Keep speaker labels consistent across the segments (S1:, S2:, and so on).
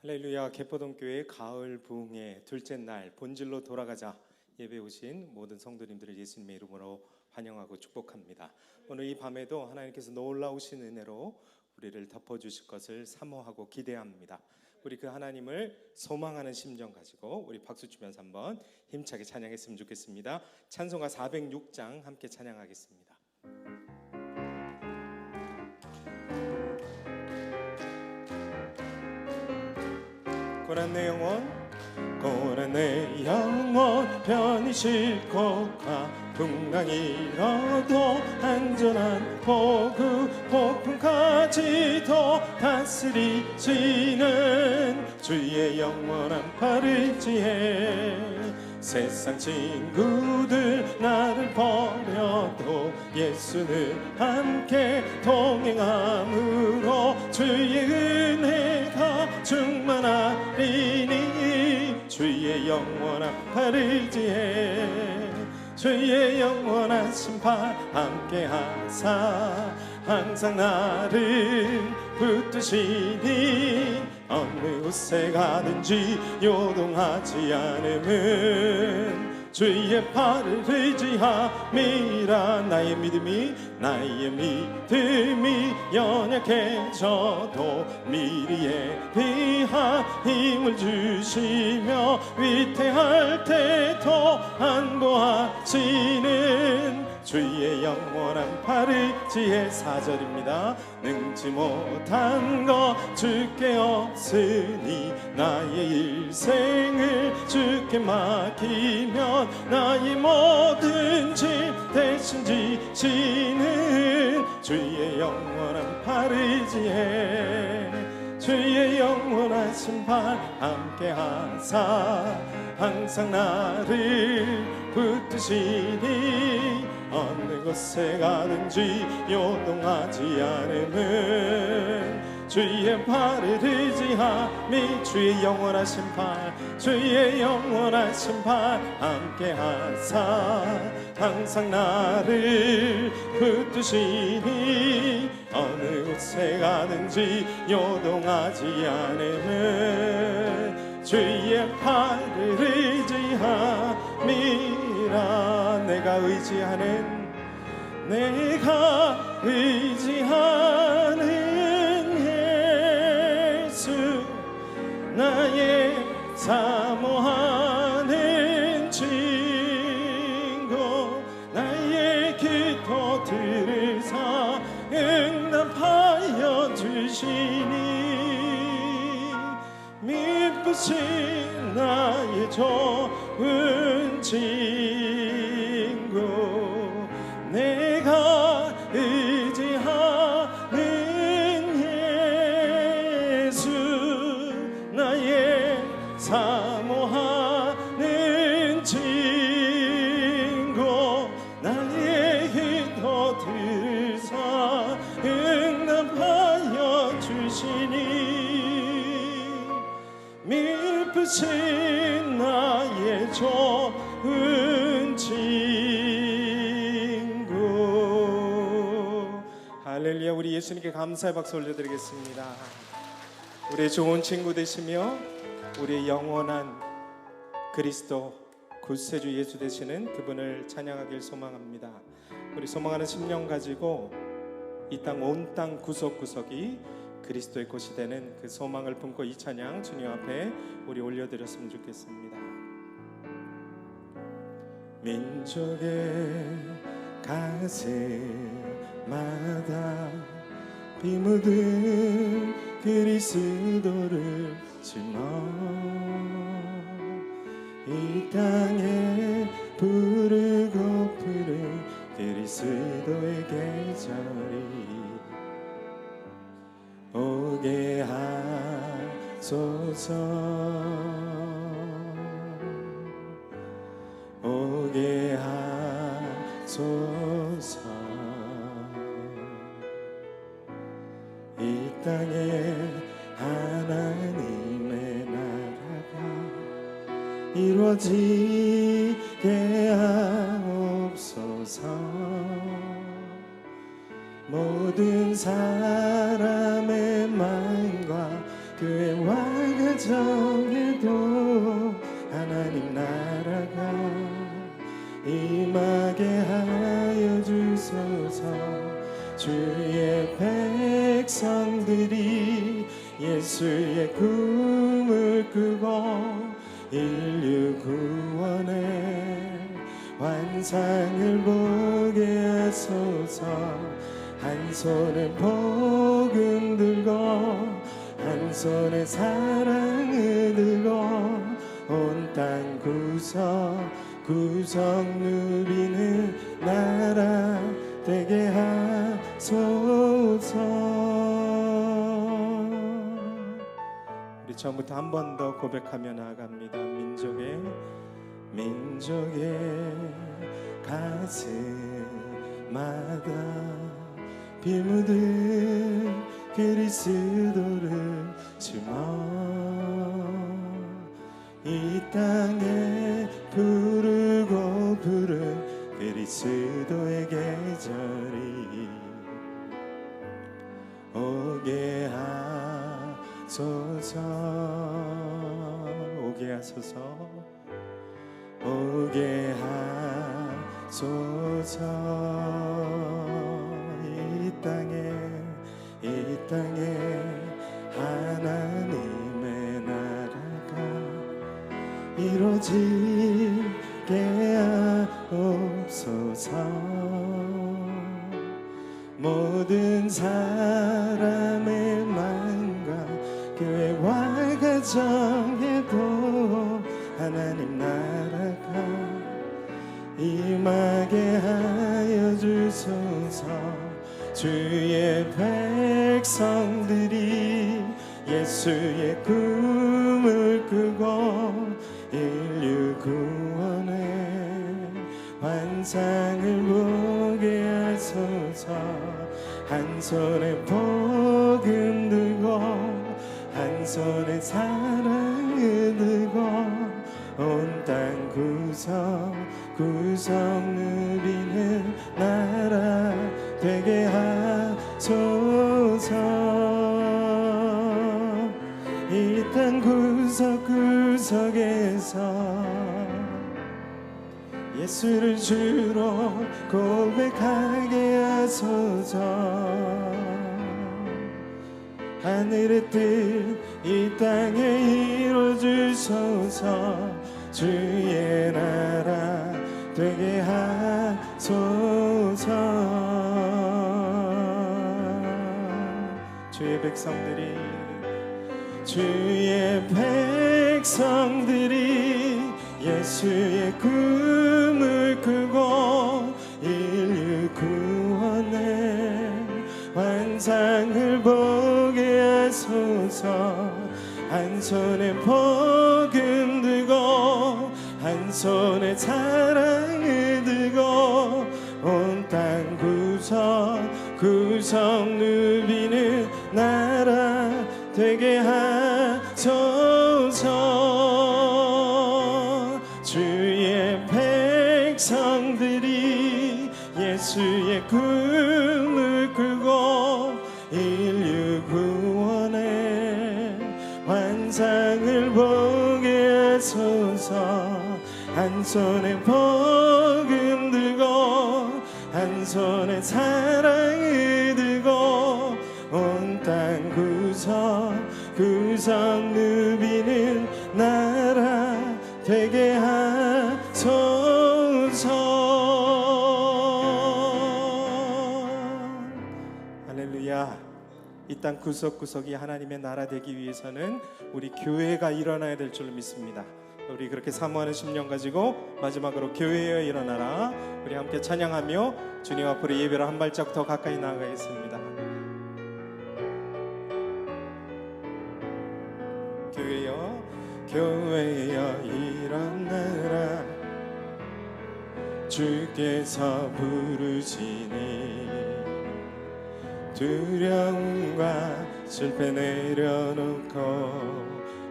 S1: 할렐루야. 개포동교회 가을 부흥의 둘째 날 본질로 돌아가자 예배 오신 모든 성도님들을 예수님의 이름으로 환영하고 축복합니다. 오늘 이 밤에도 하나님께서 놀라우신 은혜로 우리를 덮어주실 것을 사모하고 기대합니다. 우리 그 하나님을 소망하는 심정 가지고 우리 박수 치면서 한번 힘차게 찬양했으면 좋겠습니다. 찬송가 406장 함께 찬양하겠습니다. 고난 내 영혼 편히 싣고 가 풍랑이라도 안전한 폭풍까지도 다스리시는 주의 영원한 팔을 지혜 세상 친구들 나를 버려도 예수는 함께 동행함으로 주의 은혜가 충만하리니 주의 영원한 팔을 지혜 주의 영원한 심판 함께 하사 항상 나를 붙드시니 어느 곳에 가든지 요동하지 않음은 주의 팔을 의지함이라 나의 믿음이 연약해져도 미리 예비한 힘을 주시며 위태할 때도 안보하시는 주의 영원한 팔을 지혜 4절입니다. 능지 못한 것 주께 없으니 나의 일생을 주께 맡기면 나의 모든 짐 대신 지시는 주의 영원한 팔을 지혜 주의 영원한 심판 함께 하사 항상 나를 붙드시니 어느 곳에 가든지 요동하지 않음은 주의 팔을 의지함이 주의 영원한 심판 함께 하사 항상 나를 붙드시니 어느 곳에 가든지 요동하지 않음은 주의 팔을 의지함이라 내가 의지하는 예수 나의 사모하는 친구 나의 기도 들으사 응답하여 주시니 미쁘신 나의 좋은 친구 내가 의지하는 예수 나의 사모하는 친구 나의 기도 들으사 응답하여 주시니 미쁘신 나의 좋은 친구 할렐루야. 우리 예수님께 감사의 박수 올려드리겠습니다. 우리의 좋은 친구 되시며 우리의 영원한 그리스도 구세주 예수 되시는 그분을 찬양하길 소망합니다. 우리 소망하는 심령 가지고 이 땅 온 땅 구석구석이 그리스도의 곳이 되는 그 소망을 품고 이 찬양 주님 앞에 우리 올려드렸으면 좋겠습니다. 민족의 가슴마다 비 묻은 그리스도를 지마 이 땅에 부르고 부른 그리스도의 계절이 오게 하소서 오게 하소서 이 땅에 하나님의 나라가 이루어지게 하옵소서 모든 사람의 마음과 그의 정해도 하나님 나라가 임하게 하여 주소서. 주의 백성들이 예수의 꿈을 꾸고 인류 구원의 환상을 보게 하소서. 한 손에 복음 들고 한 손에 사랑을 들고 온 땅 구석 누리는 나라 되게 하소서. 우리 처음부터 한 번 더 고백하며 나아갑니다. 민족의 가슴마다 피 묻은 그리스도를 심어 이 땅에 부르고 부른 그리스도의 계절이 오게 하소서. 오게 하소서. 이 땅에 하나님의 나라가 이루어지게 하옵소서. 모든 사람의 마음과 교회와 가정에도 하나님 나라가 임하게 하여 주소서. 주의 백성들이 예수의 꿈을 꾸고 인류 구원의 환상을 보게 하소서. 한 손에 복음 들고 한 손에 사랑을 들고 온 땅 구석 누리는 나라 되게 하소서. 이 땅 구석구석에서 예수를 주로 고백하게 하소서. 하늘의 뜻 이 땅에 이루어주소서. 주의 나라 되게 하소서. 주의 백성들이 예수의 꿈을 꾸고 인류 구원의 환상을 보게 하소서. 한 손에 복음 들고 한 손에 사랑을 들고 온 땅 구석 누비는 나라 되게 하소서. 주의 백성들이 예수의 꿈을 꾸고 인류 구원의 환상을 보게 하소서. 한 손에 복음 들고 한 손에 사랑을 들고 온 땅 구석 누비는 나라 되게 하소서. 할렐루야. 이 땅 구석구석이 하나님의 나라 되기 위해서는 우리 교회가 일어나야 될 줄 믿습니다. 우리 그렇게 사모하는 심령 가지고 마지막으로 교회여 일어나라, 우리 함께 찬양하며 주님 앞으로 예배로 한 발짝 더 가까이 나아가겠습니다. 교회여 일어나라, 주께서 부르시니 두려움과 실패 내려놓고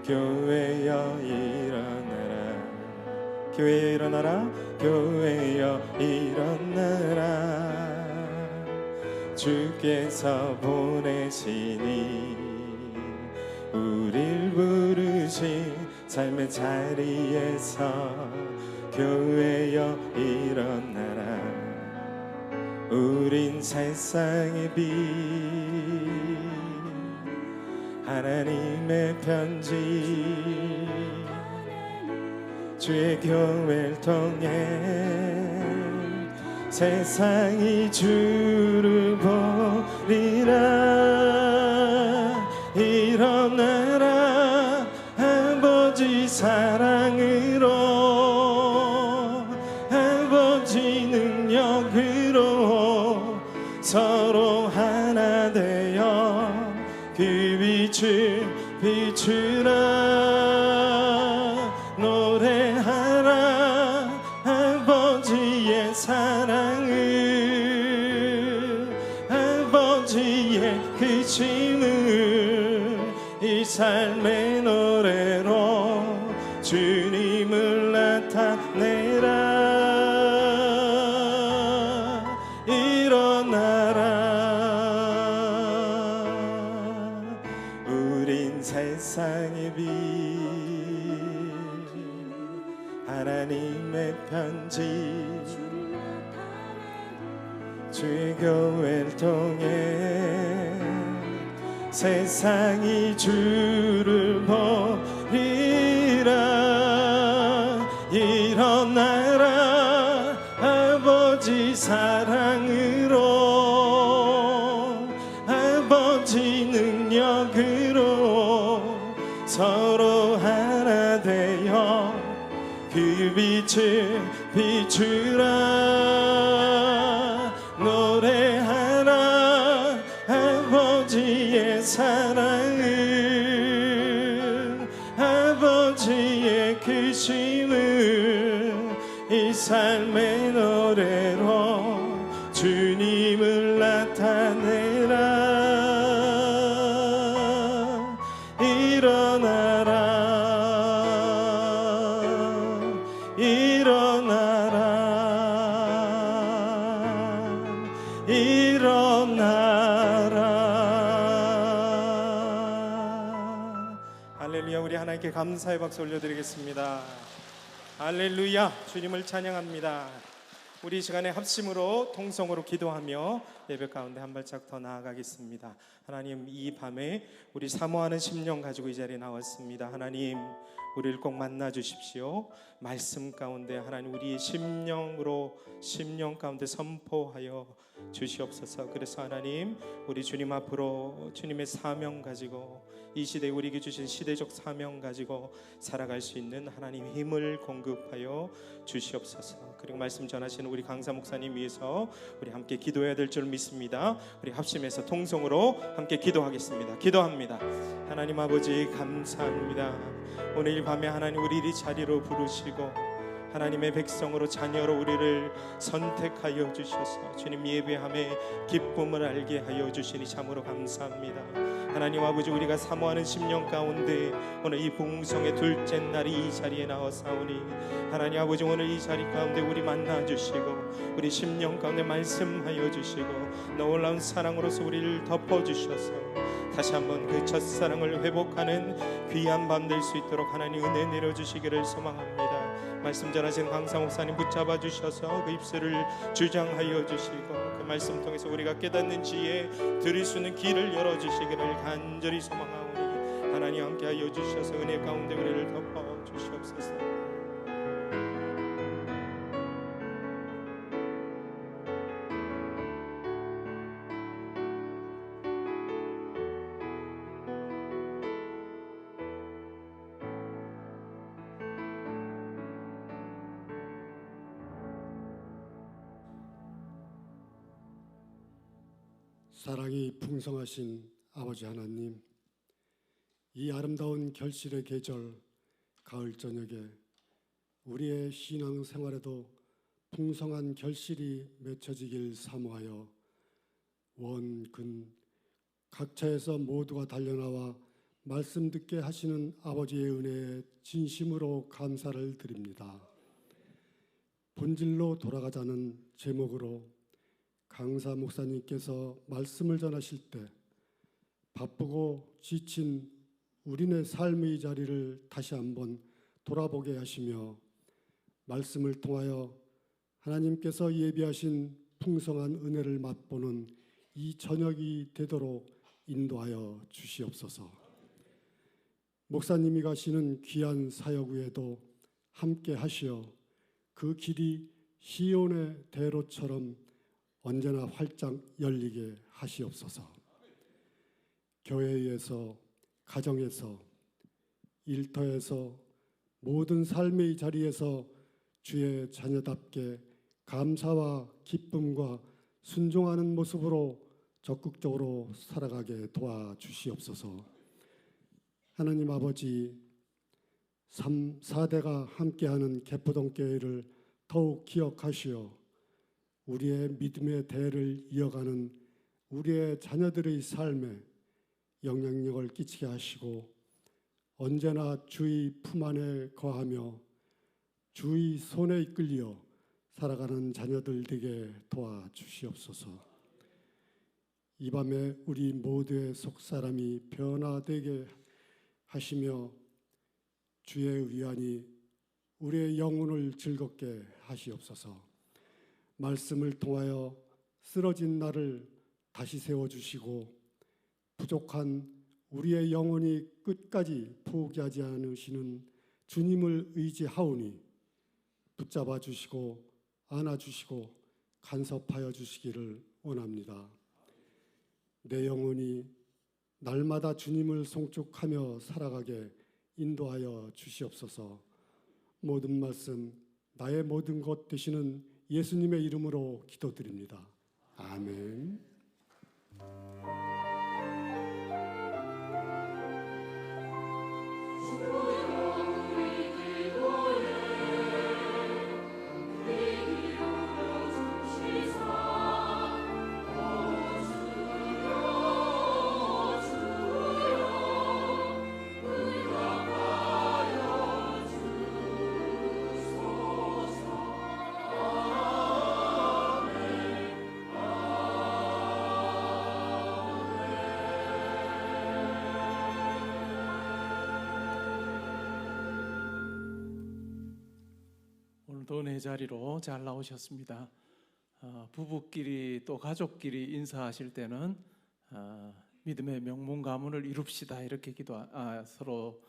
S1: 교회여 일어나라, 교회여 일어나라, 교회여 일어나라. 주께서 보내시니 우릴 부르신 삶의 자리에서 교회여 일어나라. 우린 세상의 빛, 하나님의 편지, 주의 교회를 통해 세상이 주를 보리라. 일어나라 아버지 사랑으로, 아버지 능력으로 서로 하나 되어 그 빛을 비추라. 노래하라 아버지의 사랑을, 아버지의 크심을 이 삶의 노래로 주님을 나타내라. 일어나라. 우린 세상의 빛, 하나님의 편지, 주의 교회를 통해 세상이 주를 보리라. 일어나라 아버지 사랑으로, 아버지 능력으로 서로 하나 되어 그 빛을 비추라. 노래하라 아버지의 사랑을, 아버지의 크심을 이 삶의 노래로 주님을 나타내라. 일어나라. 일어나라. 일어나라. 할렐루야. 우리 하나님께 감사의 박수 올려드리겠습니다. 할렐루야. 주님을 찬양합니다. 우리 이 시간에 합심으로 통성으로 기도하며 예배 가운데 한 발짝 더 나아가겠습니다. 하나님, 이 밤에 우리 사모하는 심령 가지고 이 자리에 나왔습니다. 하나님, 우리를 꼭 만나 주십시오. 말씀 가운데 하나님 우리의 심령 가운데 선포하여 주시옵소서. 그래서 하나님, 우리 주님 앞으로 주님의 사명 가지고, 이 시대에 우리에게 주신 시대적 사명 가지고 살아갈 수 있는 하나님 힘을 공급하여 주시옵소서. 그리고 말씀 전하시는 우리 강사 목사님 위해서 우리 함께 기도해야 될 줄 믿습니다. 우리 합심해서 통성으로 함께 기도하겠습니다. 기도합니다. 하나님 아버지, 감사합니다. 오늘 이 밤에 하나님 우리 이 자리로 부르시고 하나님의 백성으로, 자녀로 우리를 선택하여 주셔서 주님 예배함에 기쁨을 알게 하여 주시니 참으로 감사합니다. 하나님 아버지, 우리가 사모하는 심령 가운데 오늘 이 부흥성의 둘째 날이 이 자리에 나와사오니 하나님 아버지, 오늘 이 자리 가운데 우리 만나 주시고 우리 심령 가운데 말씀하여 주시고 놀라운 사랑으로서 우리를 덮어주셔서 다시 한번 그 첫사랑을 회복하는 귀한 밤 될 수 있도록 하나님 은혜 내려주시기를 소망합니다. 말씀 전하신 강사 목사님 붙잡아 주셔서 그 입술을 주장하여 주시고 그 말씀 통해서 우리가 깨닫는 지혜 들을 수 있는 길을 열어주시기를 간절히 소망하오니 하나님 함께하여 주셔서 은혜 가운데 우리를 덮어 주시옵소서.
S2: 사랑이 풍성하신 아버지 하나님, 이 아름다운 결실의 계절 가을 저녁에 우리의 신앙 생활에도 풍성한 결실이 맺혀지길 사모하여 원, 근, 각처에서 모두가 달려나와 말씀 듣게 하시는 아버지의 은혜에 진심으로 감사를 드립니다. 본질로 돌아가자는 제목으로 강사 목사님께서 말씀을 전하실 때 바쁘고 지친 우리네 삶의 자리를 다시 한번 돌아보게 하시며 말씀을 통하여 하나님께서 예비하신 풍성한 은혜를 맛보는 이 저녁이 되도록 인도하여 주시옵소서. 목사님이 가시는 귀한 사역 후에도 함께 하시어 그 길이 시온의 대로처럼 언제나 활짝 열리게 하시옵소서. 교회에서, 가정에서, 일터에서, 모든 삶의 자리에서 주의 자녀답게 감사와 기쁨과 순종하는 모습으로 적극적으로 살아가게 도와주시옵소서. 하나님 아버지, 3, 4대가 함께하는 개포동교회를 더욱 기억하시어 우리의 믿음의 대를 이어가는 우리의 자녀들의 삶에 영향력을 끼치게 하시고 언제나 주의 품 안에 거하며 주의 손에 이끌려 살아가는 자녀들 되게 도와주시옵소서. 이 밤에 우리 모두의 속사람이 변화되게 하시며 주의 위안이 우리의 영혼을 즐겁게 하시옵소서. 말씀을 통하여 쓰러진 나를 다시 세워주시고 부족한 우리의 영혼이 끝까지 포기하지 않으시는 주님을 의지하오니 붙잡아 주시고 안아주시고 간섭하여 주시기를 원합니다. 내 영혼이 날마다 주님을 송축하며 살아가게 인도하여 주시옵소서. 모든 말씀 나의 모든 것 되시는 예수님의 이름으로 기도드립니다. 아멘.
S3: 오늘도 은혜 자리로 잘 나오셨습니다. 부부끼리 또 가족끼리 인사하실 때는 믿음의 명문 가문을 이룹시다 이렇게 서로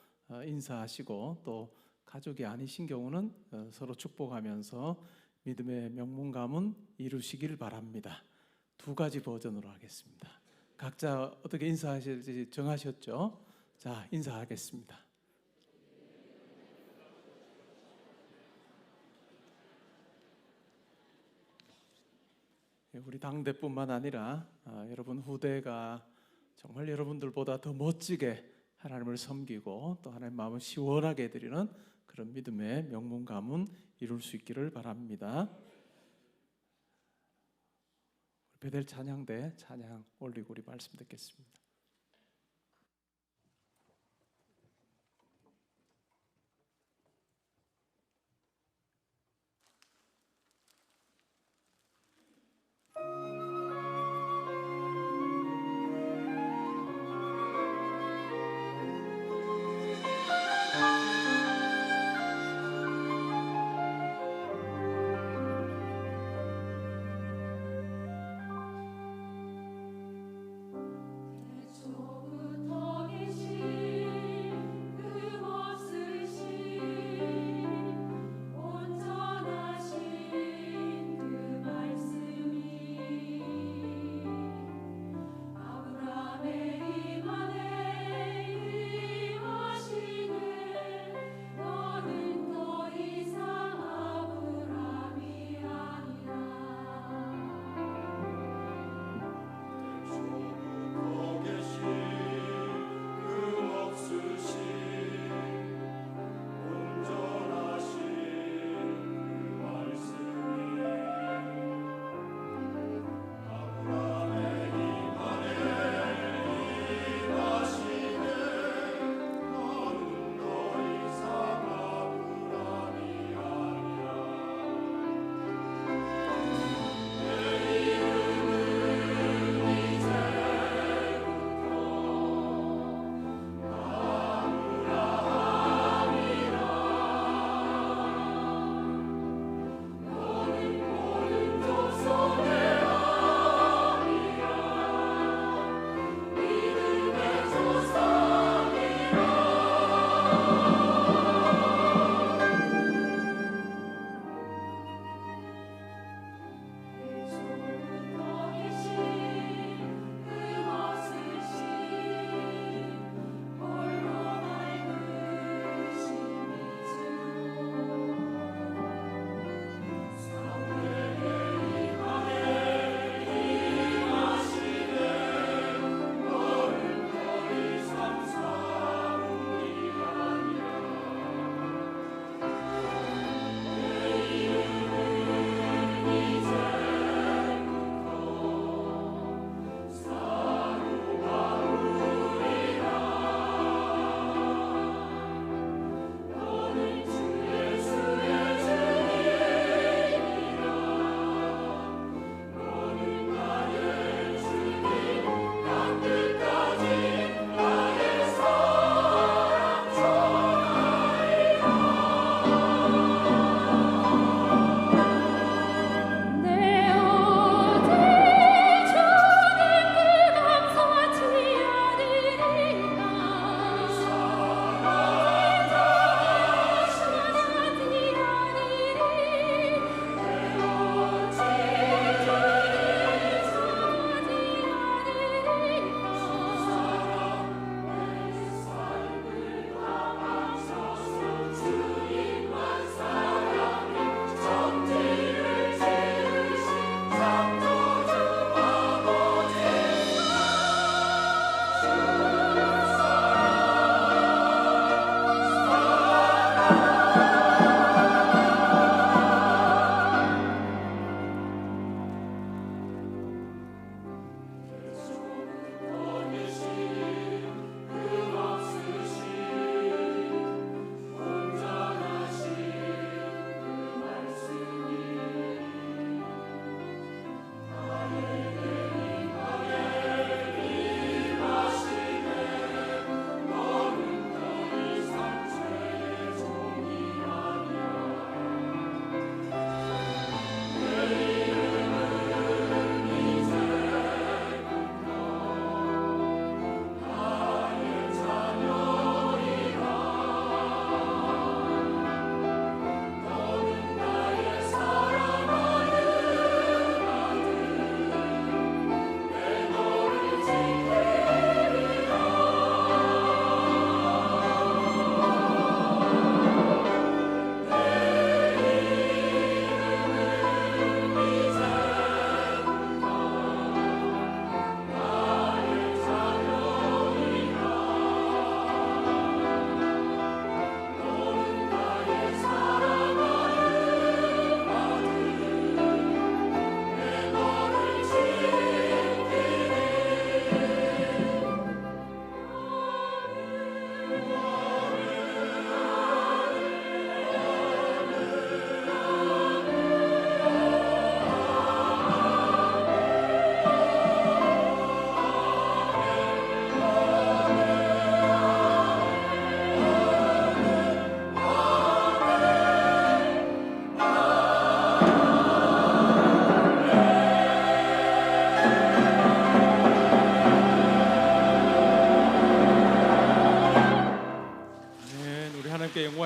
S3: 인사하시고 또 가족이 아니신 경우는 서로 축복하면서 믿음의 명문 가문 이루시길 바랍니다. 두 가지 버전으로 하겠습니다. 각자 어떻게 인사하실지 정하셨죠? 자, 인사하겠습니다. 우리 당대뿐만 아니라 여러분 후대가 정말 여러분들보다 더 멋지게 하나님을 섬기고 또 하나님 마음을 시원하게 드리는 그런 믿음의 명문 가문 이룰 수 있기를 바랍니다. 베델 찬양대 찬양 올리고 우리 말씀 듣겠습니다.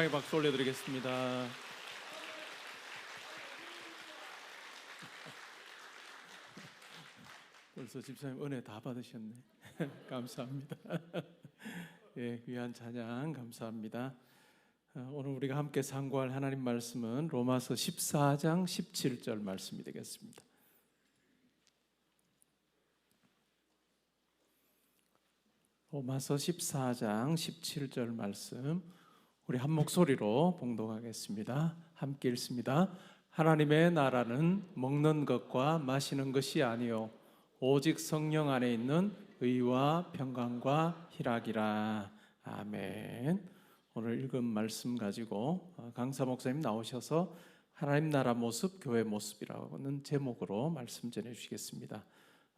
S3: 찬양의 박수 올려드리겠습니다. 벌써 집사님 은혜 다 받으셨네. 감사합니다. 예, 귀한 찬양 감사합니다. 오늘 우리가 함께 상고할 하나님 말씀은 로마서 14장 17절 말씀이 되겠습니다. 로마서 14장 17절 말씀 우리 한 목소리로 봉독하겠습니다. 함께 읽습니다. 하나님의 나라는 먹는 것과 마시는 것이 아니요 오직 성령 안에 있는 의와 평강과 희락이라. 아멘. 오늘 읽은 말씀 가지고 강사 목사님 나오셔서 하나님 나라 모습, 교회 모습이라는 제목으로 말씀 전해주시겠습니다.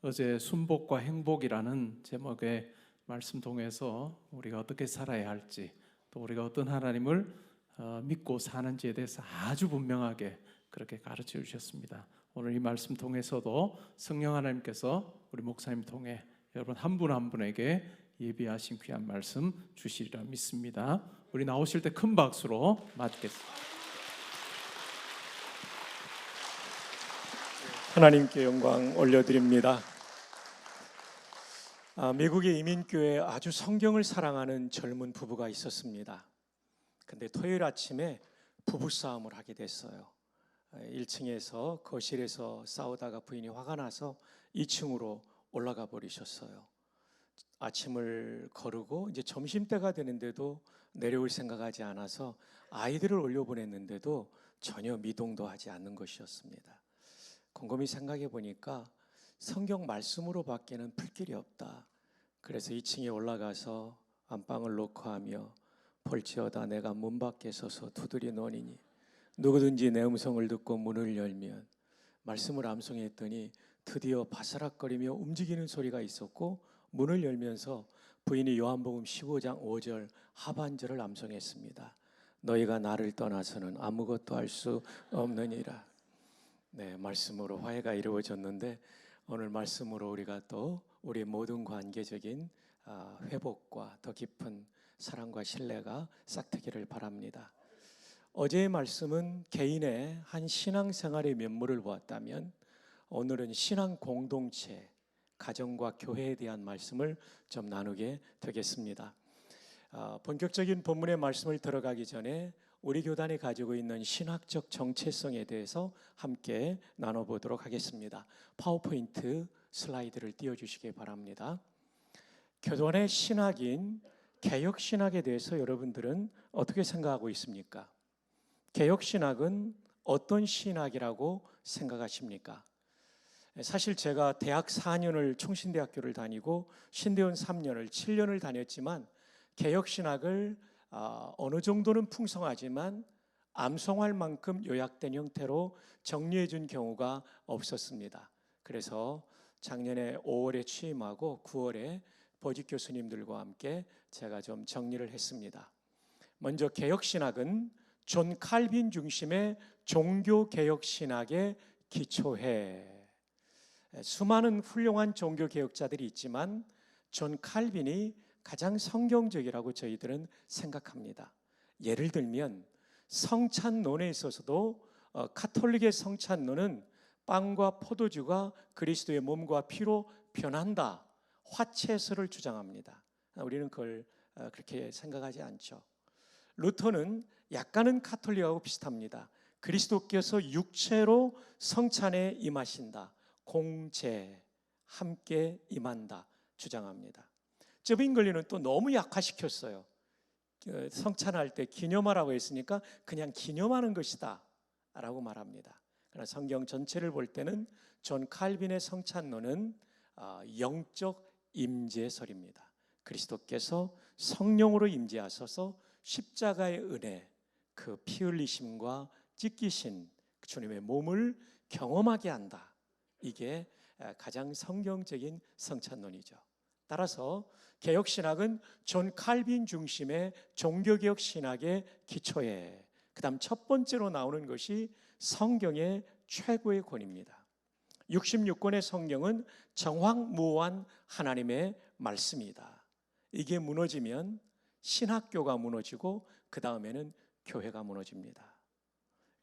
S3: 어제 순복과 행복이라는 제목의 말씀 통해서 우리가 어떻게 살아야 할지, 또 우리가 어떤 하나님을 믿고 사는지에 대해서 아주 분명하게 그렇게 가르쳐 주셨습니다. 오늘 이 말씀 통해서도 성령 하나님께서 우리 목사님 통해 여러분 한 분 한 분에게 예비하신 귀한 말씀 주시리라 믿습니다. 우리 나오실 때 큰 박수로 맞겠습니다.
S1: 하나님께 영광 올려드립니다. 미국의 이민교회에 아주 성경을 사랑하는 젊은 부부가 있었습니다. 근데 토요일 아침에 부부싸움을 하게 됐어요. 1층에서 거실에서 싸우다가 부인이 화가 나서 2층으로 올라가 버리셨어요. 아침을 거르고 이제 점심때가 되는데도 내려올 생각하지 않아서 아이들을 올려보냈는데도 전혀 미동도 하지 않는 것이었습니다. 곰곰이 생각해 보니까 성경 말씀으로 밖에는 풀 길이 없다. 그래서 2층에 올라가서 안방을 놓고 하며 볼지어다 내가 문 밖에 서서 두드리노니니 누구든지 내 음성을 듣고 문을 열면, 말씀을 암송했더니 드디어 바스락거리며 움직이는 소리가 있었고 문을 열면서 부인이 요한복음 15장 5절 하반절을 암송했습니다. 너희가 나를 떠나서는 아무것도 할 수 없느니라. 네, 말씀으로 화해가 이루어졌는데 오늘 말씀으로 우리가 또 우리 모든 관계적인 회복과 더 깊은 사랑과 신뢰가 싹트기를 바랍니다. 어제의 말씀은 개인의 한 신앙생활의 면모를 보았다면 오늘은 신앙 공동체, 가정과 교회에 대한 말씀을 좀 나누게 되겠습니다. 본격적인 본문의 말씀을 들어가기 전에 우리 교단이 가지고 있는 신학적 정체성에 대해서 함께 나눠보도록 하겠습니다. 파워포인트 슬라이드를 띄워주시기 바랍니다. 교단의 신학인 개혁신학에 대해서 여러분들은 어떻게 생각하고 있습니까? 개혁신학은 어떤 신학이라고 생각하십니까? 사실 제가 대학 4년을 총신대학교를 다니고 신대원 3년을 7년을 다녔지만 개혁신학을 어느 정도는 풍성하지만 암송할 만큼 요약된 형태로 정리해 준 경우가 없었습니다. 그래서 작년에 5월에 취임하고 9월에 보직 교수님들과 함께 제가 좀 정리를 했습니다. 먼저 개혁신학은 존 칼빈 중심의 종교개혁신학에 기초해. 수많은 훌륭한 종교개혁자들이 있지만 존 칼빈이 가장 성경적이라고 저희들은 생각합니다. 예를 들면 성찬론에 있어서도 카톨릭의 성찬론은 빵과 포도주가 그리스도의 몸과 피로 변한다, 화채설을 주장합니다. 우리는 그걸 그렇게 생각하지 않죠. 루터는 약간은 카톨릭하고 비슷합니다. 그리스도께서 육체로 성찬에 임하신다, 공제, 함께 임한다 주장합니다. 쩌빙글리는 또 너무 약화시켰어요. 성찬할 때 기념하라고 했으니까 그냥 기념하는 것이다 라고 말합니다. 그러나 성경 전체를 볼 때는 존 칼빈의 성찬론은 영적 임재설입니다. 그리스도께서 성령으로 임재하셔서 십자가의 은혜, 그 피 흘리심과 찢기신 주님의 몸을 경험하게 한다. 이게 가장 성경적인 성찬론이죠. 따라서 개혁신학은 존 칼빈 중심의 종교개혁 신학의 기초에, 그 다음 첫 번째로 나오는 것이 성경의 최고의 권위입니다. 66권의 성경은 정확무오한 하나님의 말씀이다. 이게 무너지면 신학교가 무너지고 그 다음에는
S4: 교회가 무너집니다.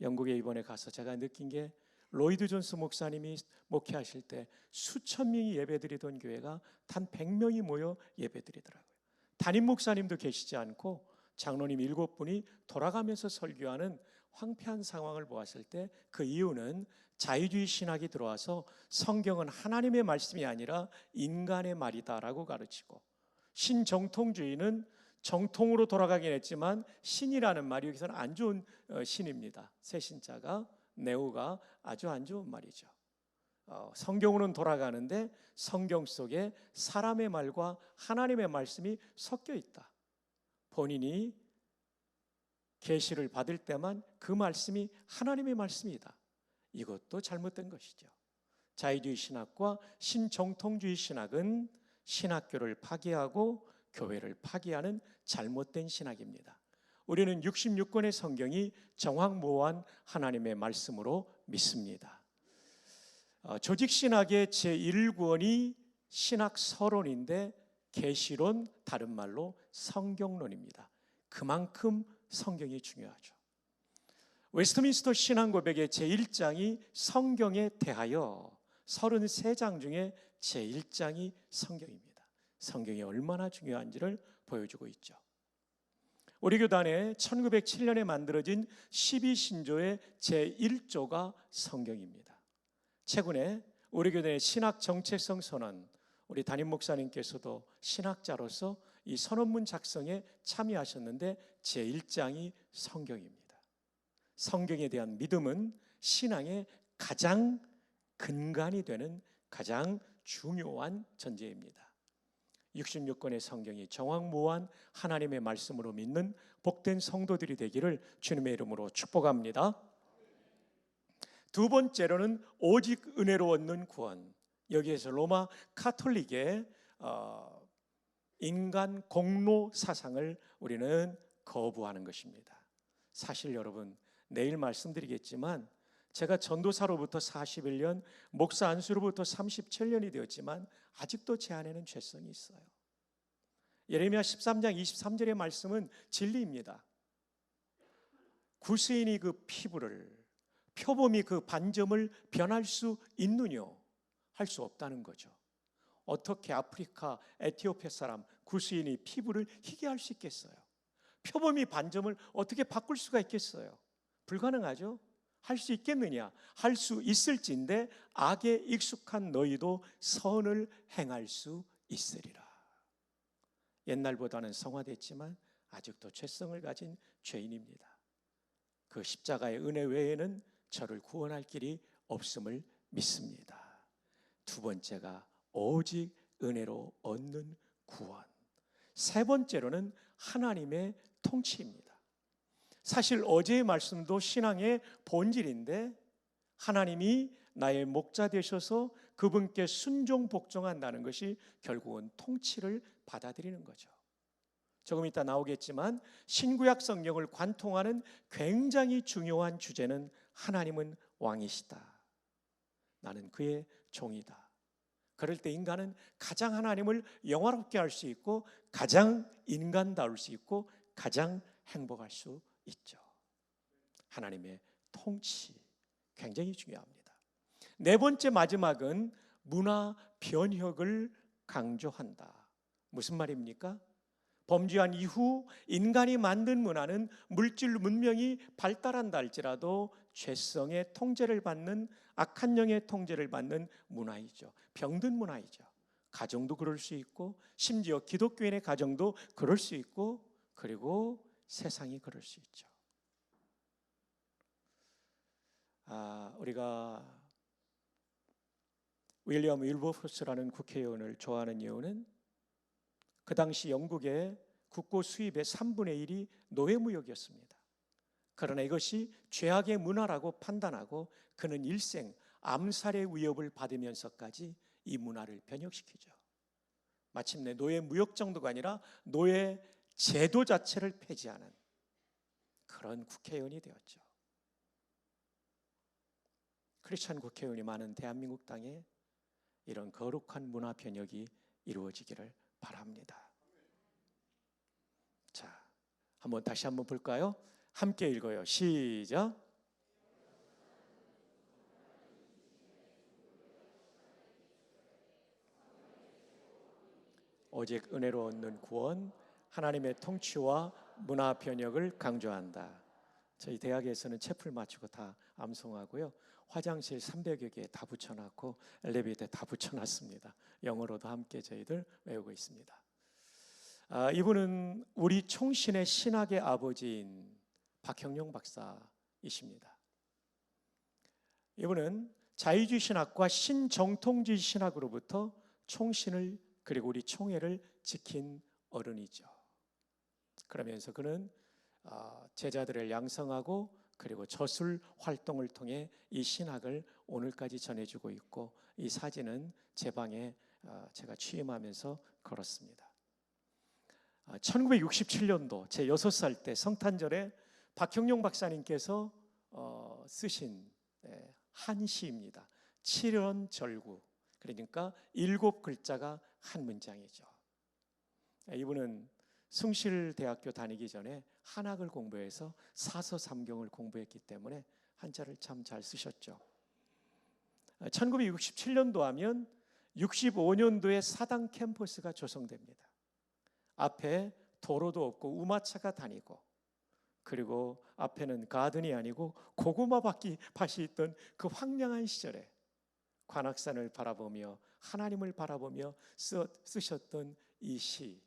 S4: 영국에 이번에 가서 제가 느낀 게 로이드 존스 목사님이 목회하실 때 수천 명이 예배드리던 교회가 단 100명이 모여 예배드리더라고요. 담임 목사님도 계시지 않고 장로님 7분이 돌아가면서 설교하는 황폐한 상황을 보았을 때 그 이유는 자유주의 신학이 들어와서 성경은 하나님의 말씀이 아니라 인간의 말이다라고 가르치고, 신정통주의는 정통으로 돌아가긴 했지만 신이라는 말이 여기서는 안 좋은 신입니다. 새신자가, 네오가 아주 안 좋은 말이죠. 성경으로는 돌아가는데 성경 속에 사람의 말과 하나님의 말씀이 섞여 있다. 본인이 계시를 받을 때만 그 말씀이 하나님의 말씀이다. 이것도 잘못된 것이죠. 자유주의 신학과 신정통주의 신학은 신학교를 파괴하고 교회를 파괴하는 잘못된 신학입니다. 우리는 66권의 성경이 정확무오한 하나님의 말씀으로 믿습니다. 조직신학의 제1권이 신학서론인데 계시론, 다른 말로 성경론입니다. 그만큼 성경이 중요하죠. 웨스트민스터 신앙고백의 제1장이 성경에 대하여 33장 중에 제1장이 성경입니다. 성경이 얼마나 중요한지를 보여주고 있죠. 우리 교단에 1907년에 만들어진 12신조의 제1조가 성경입니다. 최근에 우리 교단의 신학 정체성 선언, 우리 담임 목사님께서도 신학자로서 이 선언문 작성에 참여하셨는데 제1장이 성경입니다. 성경에 대한 믿음은 신앙의 가장 근간이 되는 가장 중요한 전제입니다. 66권의 성경이 정확무오한 하나님의 말씀으로 믿는 복된 성도들이 되기를 주님의 이름으로 축복합니다. 두 번째로는 오직 은혜로 얻는 구원. 여기에서 로마 카톨릭의 인간 공로 사상을 우리는 거부하는 것입니다. 사실 여러분, 내일 말씀드리겠지만 제가 전도사로부터 41년, 목사 안수로부터 37년이 되었지만 아직도 제 안에는 죄성이 있어요. 예레미야 13장 23절의 말씀은 진리입니다. 구스인이 그 피부를, 표범이 그 반점을 변할 수 있느뇨? 할 수 없다는 거죠. 어떻게 아프리카, 에티오피아 사람 구스인이 피부를 희게 할 수 있겠어요? 표범이 반점을 어떻게 바꿀 수가 있겠어요? 불가능하죠? 할 수 있겠느냐? 할 수 있을진데 악에 익숙한 너희도 선을 행할 수 있으리라. 옛날보다는 성화됐지만 아직도 죄성을 가진 죄인입니다. 그 십자가의 은혜 외에는 저를 구원할 길이 없음을 믿습니다. 두 번째가 오직 은혜로 얻는 구원. 세 번째로는 하나님의 통치입니다. 사실 어제의 말씀도 신앙의 본질인데 하나님이 나의 목자 되셔서 그분께 순종 복종한다는 것이 결국은 통치를 받아들이는 거죠. 조금 이따 나오겠지만 신구약 성경을 관통하는 굉장히 중요한 주제는 하나님은 왕이시다. 나는 그의 종이다. 그럴 때 인간은 가장 하나님을 영화롭게 할 수 있고 가장 인간다울 수 있고 가장 행복할 수 있죠. 하나님의 통치 굉장히 중요합니다. 네 번째 마지막은 문화 변혁을 강조한다. 무슨 말입니까? 범죄한 이후 인간이 만든 문화는 물질 문명이 발달한다 할지라도 죄성의 통제를 받는, 악한 영의 통제를 받는 문화이죠. 병든 문화이죠. 가정도 그럴 수 있고 심지어 기독교인의 가정도 그럴 수 있고 그리고 세상이 그럴 수 있죠. 우리가 윌리엄 윌버포스라는 국회의원을 좋아하는 이유는 그 당시 영국의 국고 수입의 3분의 1이 노예무역이었습니다. 그러나 이것이 죄악의 문화라고 판단하고 그는 일생 암살의 위협을 받으면서까지 이 문화를 변혁시키죠. 마침내 노예무역 정도가 아니라 노예 제도 자체를 폐지하는 그런 국회의원이 되었죠. 크리스찬 국회의원이 많은 대한민국 땅에 이런 거룩한 문화 변혁이 이루어지기를 바랍니다. 자, 다시 한번 볼까요? 함께 읽어요. 시작. 오직 은혜로 얻는 구원, 하나님의 통치와 문화 변혁을 강조한다. 저희 대학에서는 채플 맞추고 다 암송하고요. 화장실 300여 개 다 붙여놨고 엘리베이터에 다 붙여놨습니다. 영어로도 함께 저희들 외우고 있습니다. 이분은 우리 총신의 신학의 아버지인 박형룡 박사이십니다. 이분은 자유주의 신학과 신정통주의 신학으로부터 총신을 그리고 우리 총회를 지킨 어른이죠. 그러면서 그는 제자들을 양성하고 그리고 저술 활동을 통해 이 신학을 오늘까지 전해주고 있고, 이 사진은 제 방에 제가 취임하면서 걸었습니다. 1967년도 제 6살 때 성탄절에 박형룡 박사님께서 쓰신 한 시입니다. 7원절구, 그러니까 7글자가 한 문장이죠. 이분은 숭실대학교 다니기 전에 한학을 공부해서 사서삼경을 공부했기 때문에 한자를 참 잘 쓰셨죠. 1967년도 하면 65년도에 사당 캠퍼스가 조성됩니다. 앞에 도로도 없고 우마차가 다니고, 그리고 앞에는 가든이 아니고 고구마 밭이 있던 그 황량한 시절에 관악산을 바라보며 하나님을 바라보며 쓰셨던 이 시,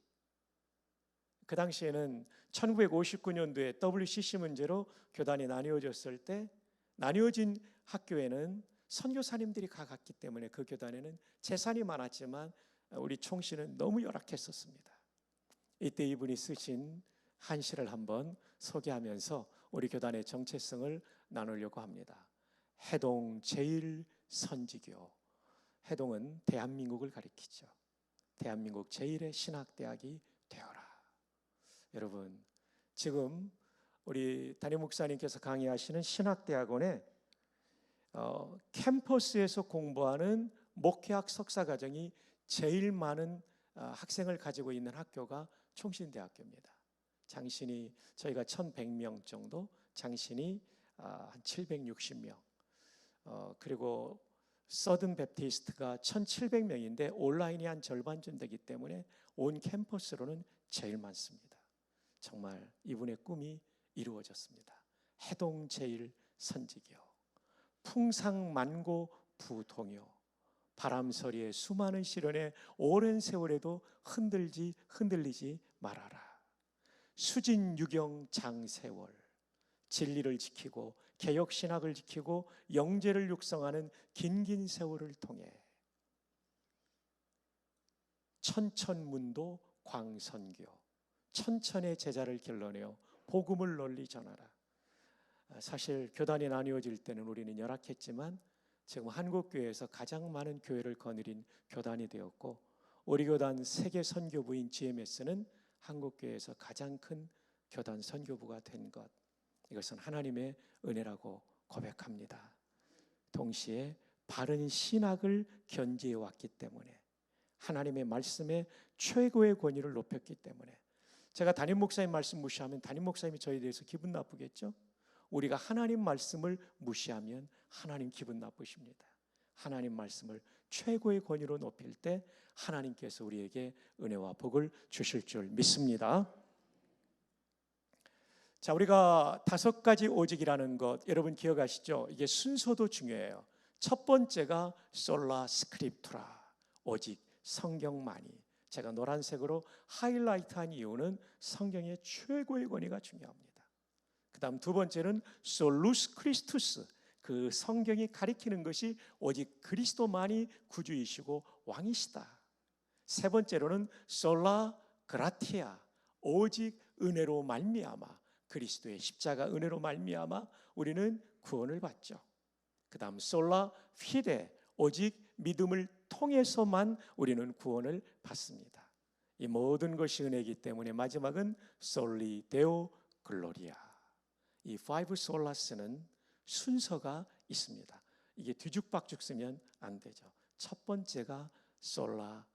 S4: 그 당시에는 1959년도에 WCC 문제로 교단이 나뉘어졌을 때 나뉘어진 학교에는 선교사님들이 갔기 때문에 그 교단에는 재산이 많았지만 우리 총신은 너무 열악했었습니다. 이때 이분이 쓰신 한 시를 한번 소개하면서 우리 교단의 정체성을 나누려고 합니다. 해동 제1선지교. 해동은 대한민국을 가리키죠. 대한민국 제1의 신학대학이 되어라. 여러분, 지금 우리 담임 목사님께서 강의하시는 신학대학원에 캠퍼스에서 공부하는 목회학 석사과정이 제일 많은 학생을 가지고 있는 학교가 총신대학교입니다. 장신이 저희가 1100명 정도, 장신이 한 760명, 그리고 서든 베프티스트가 1700명인데 온라인이 한 절반쯤 되기 때문에 온 캠퍼스로는 제일 많습니다. 정말 이분의 꿈이 이루어졌습니다. 해동 제1선지교, 풍상만고 부동요, 바람소리에 수많은 시련에 오랜 세월에도 흔들리지 말아라. 수진유경 장세월, 진리를 지키고 개혁신학을 지키고 영재를 육성하는 긴긴 세월을 통해 천천문도 광선교, 천천의 제자를 길러내어 복음을 널리 전하라. 사실 교단이 나뉘어질 때는 우리는 열악했지만 지금 한국교회에서 가장 많은 교회를 거느린 교단이 되었고, 우리 교단 세계 선교부인 GMS는 한국교회에서 가장 큰 교단 선교부가 된 것, 이것은 하나님의 은혜라고 고백합니다. 동시에 바른 신학을 견지해 왔기 때문에, 하나님의 말씀에 최고의 권위를 높였기 때문에, 제가 담임 목사님 말씀 무시하면 담임 목사님이 저에 대해서 기분 나쁘겠죠? 우리가 하나님 말씀을 무시하면 하나님 기분 나쁘십니다. 하나님 말씀을 최고의 권위로 높일 때 하나님께서 우리에게 은혜와 복을 주실 줄 믿습니다. 자, 우리가 5가지 오직이라는 것 여러분 기억하시죠? 이게 순서도 중요해요. 첫 번째가 솔라 스크립투라, 오직 성경만이. 제가 노란색으로 하이라이트한 이유는 성경의 최고의 권위가 중요합니다. 그 다음 두 번째는 솔루스 크리스투스, 그 성경이 가리키는 것이 오직 그리스도만이 구주이시고 왕이시다. 세 번째로는 솔라 그라티아, 오직 은혜로 말미암아, 그리스도의 십자가 은혜로 말미암아 우리는 구원을 받죠. 그 다음 솔라 피데, 오직 믿음을 통해서만 우리는 구원을 받습니다. 이 모든 것이 은혜이기 때문에 마지막은 솔리 데오 글로리아. 이 파이브 솔라스는 순서가 있습니다. 이게 뒤죽박죽 쓰면 안 되죠. 첫 번째가 솔라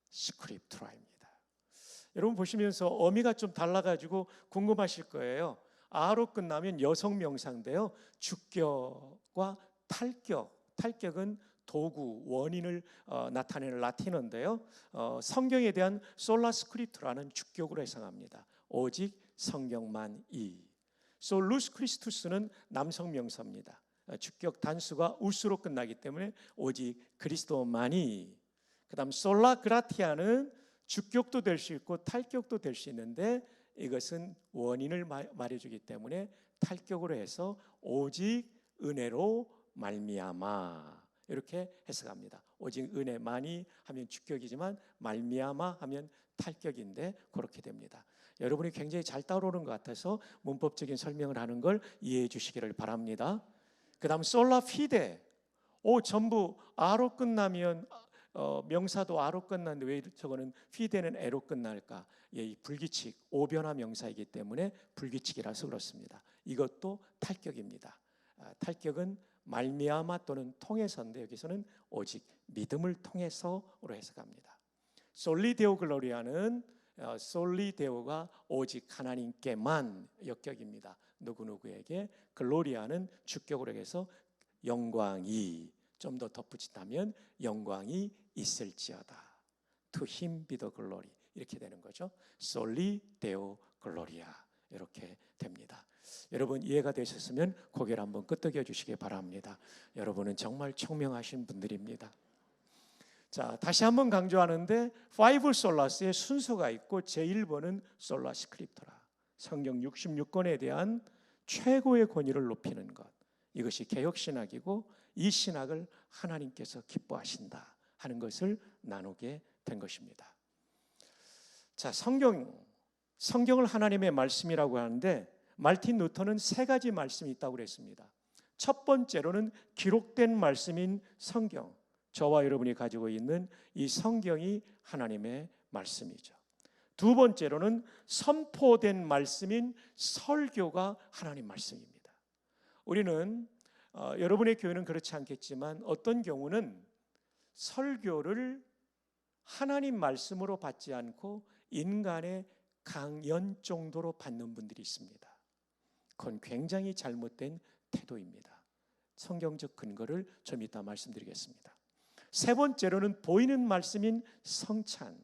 S4: 스크립투라입니다. 여러분 보시면서 어미가 좀 달라가지고 궁금하실 거예요. 아로 끝나면 여성 명사인데요. 주격과 탈격. 탈격은 도구, 원인을 나타내는 라틴어인데요. 성경에 대한 솔라 스크립투라는 주격으로 해석합니다. 오직 성경만이. 솔루스 크리스투스는 남성 명사입니다. 주격 단수가 우스로 끝나기 때문에 오직 그리스도만이. 그다음 솔라 그라티아는 주격도 될 수 있고 탈격도 될 수 있는데 이것은 원인을 말해주기 때문에 탈격으로 해서 오직 은혜로 말미암아 이렇게 해석합니다. 오직 은혜만이 하면 주격이지만 말미암아 하면 탈격인데 그렇게 됩니다. 여러분이 굉장히 잘 따라오는 것 같아서 문법적인 설명을 하는 걸 이해해 주시기를 바랍니다. 그 다음 솔라 피데. 전부 아로 끝나면 명사도 아로 끝났는데 왜 저거는 피데는 에로 끝날까? 이 불규칙, 오변화 명사이기 때문에 불규칙이라서 그렇습니다. 이것도 탈격입니다. 탈격은 말미암아 또는 통해서인데 여기서는 오직 믿음을 통해서로 해석합니다. 솔리데오 글로리아는 솔리데오가 오직 하나님께만 역격입니다. 누구누구에게. 글로리아는 주격으로 해서 영광이, 좀 더 덧붙인다면 영광이 있을지어다. To him be the glory. 이렇게 되는 거죠. 솔리 데오 글로리아 이렇게 됩니다. 여러분 이해가 되셨으면 고개를 한번 끄덕여 주시기 바랍니다. 여러분은 정말 총명하신 분들입니다. 자, 다시 한번 강조하는데 파이브 솔라스의 순서가 있고 제1번은 솔라 스크립토라. 성경 66권에 대한 최고의 권위를 높이는 것. 이것이 개혁신학이고 이 신학을 하나님께서 기뻐하신다 하는 것을 나누게 된 것입니다. 자, 성경을 하나님의 말씀이라고 하는데 말틴 루터는 세 가지 말씀이 있다고 그랬습니다. 첫 번째로는 기록된 말씀인 성경. 저와 여러분이 가지고 있는 이 성경이 하나님의 말씀이죠. 두 번째로는 선포된 말씀인 설교가 하나님 말씀입니다. 우리는 여러분의 교회는 그렇지 않겠지만 어떤 경우는 설교를 하나님 말씀으로 받지 않고 인간의 강연 정도로 받는 분들이 있습니다. 그건 굉장히 잘못된 태도입니다. 성경적 근거를 좀 이따 말씀드리겠습니다. 세 번째로는 보이는 말씀인 성찬.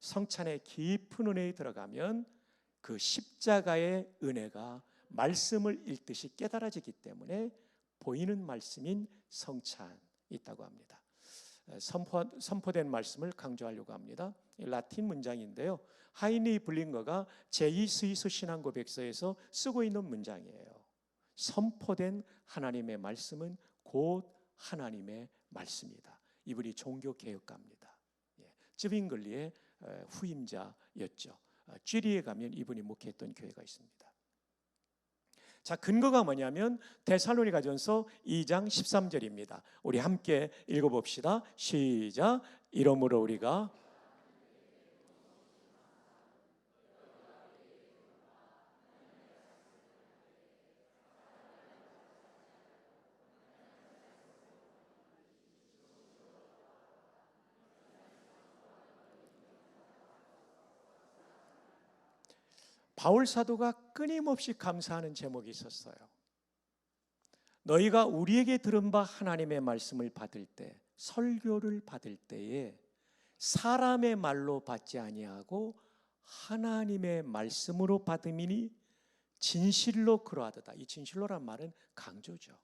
S4: 성찬의 깊은 은혜에 들어가면 그 십자가의 은혜가 말씀을 읽듯이 깨달아지기 때문에 보이는 말씀인 성찬이 있다고 합니다. 선포된 말씀을 강조하려고 합니다. 라틴 문장인데요. 하이니 블링거가 제2스위스 신앙고백서에서 쓰고 있는 문장이에요. 선포된 하나님의 말씀은 곧 하나님의 말씀이다. 이분이 종교개혁가입니다. 쯔빙글리의 후임자였죠. 쥐리에 가면 이분이 목회했던 교회가 있습니다. 자, 근거가 뭐냐면 데살로니가전서 2장 13절입니다. 우리 함께 읽어봅시다. 시작. 이러므로 우리가 바울 사도가 끊임없이 감사하는 제목이 있었어요. 너희가 우리에게 들은 바 하나님의 말씀을 받을 때, 설교를 받을 때에 사람의 말로 받지 아니하고 하나님의 말씀으로 받음이니 진실로 그러하도다. 이 진실로란 말은 강조죠.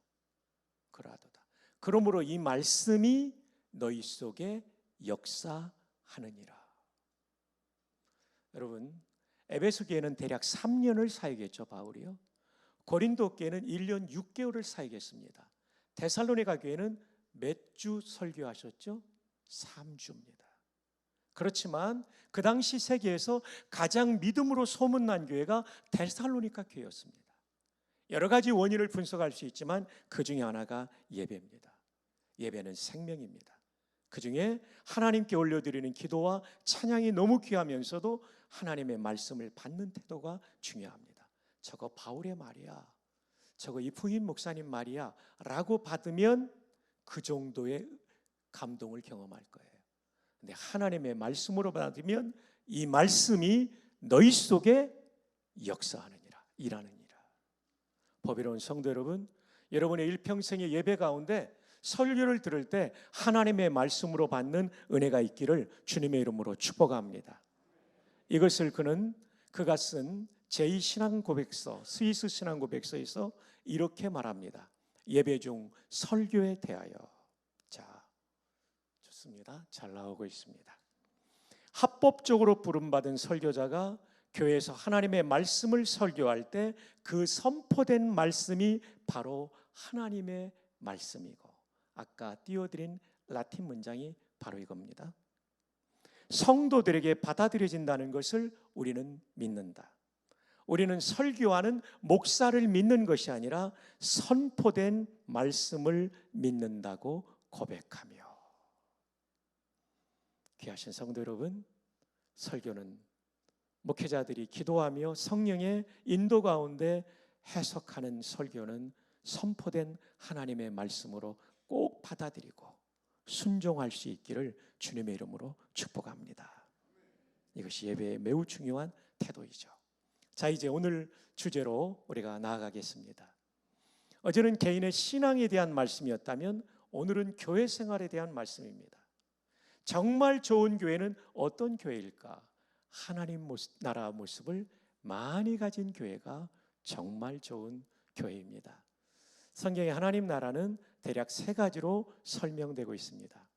S4: 그러하도다. 그러므로 이 말씀이 너희 속에 역사하느니라. 여러분, 에베소 교회는 대략 3년을 사역했죠, 바울이요. 고린도 교회는 1년 6개월을 사역했습니다. 데살로니가 교회는 몇 주 설교하셨죠? 3주입니다. 그렇지만 그 당시 세계에서 가장 믿음으로 소문난 교회가 데살로니가 교회였습니다. 여러 가지 원인을 분석할 수 있지만 그 중에 하나가 예배입니다. 예배는 생명입니다. 그 중에 하나님께 올려드리는 기도와 찬양이 너무 귀하면서도 하나님의 말씀을 받는 태도가 중요합니다. 저거 바울의 말이야, 저거 이풍인 목사님 말이야 라고 받으면 그 정도의 감동을 경험할 거예요. 근데 하나님의 말씀으로 받으면 이 말씀이 너희 속에 역사하느니라, 일하느니라. 보배로운 성도 여러분, 여러분의 일평생의 예배 가운데 설교를 들을 때 하나님의 말씀으로 받는 은혜가 있기를 주님의 이름으로 축복합니다. 이것을 그가 쓴 제2신앙고백서, 스위스 신앙고백서에서 이렇게 말합니다. 예배 중 설교에 대하여. 자, 좋습니다. 잘 나오고 있습니다. 합법적으로 부름받은 설교자가 교회에서 하나님의 말씀을 설교할 때 그 선포된 말씀이 바로 하나님의 말씀이고, 아까 띄워드린 라틴 문장이 바로 이겁니다. 성도들에게 받아들여진다는 것을 우리는 믿는다. 우리는 설교하는 목사를 믿는 것이 아니라 선포된 말씀을 믿는다고 고백하며, 귀하신 성도 여러분, 설교는 목회자들이 기도하며 성령의 인도 가운데 해석하는 설교는 선포된 하나님의 말씀으로 꼭 받아들이고 순종할 수 있기를 주님의 이름으로 축복합니다. 이것이 예배의 매우 중요한 태도이죠. 자, 이제 오늘 주제로 우리가 나아가겠습니다. 어제는 개인의 신앙에 대한 말씀이었다면 오늘은 교회 생활에 대한 말씀입니다. 정말 좋은 교회는 어떤 교회일까? 하나님 나라 모습을 많이 가진 교회가 정말 좋은 교회입니다. 성경에 하나님 나라는 대략 세 가지로 설명되고 있습니다.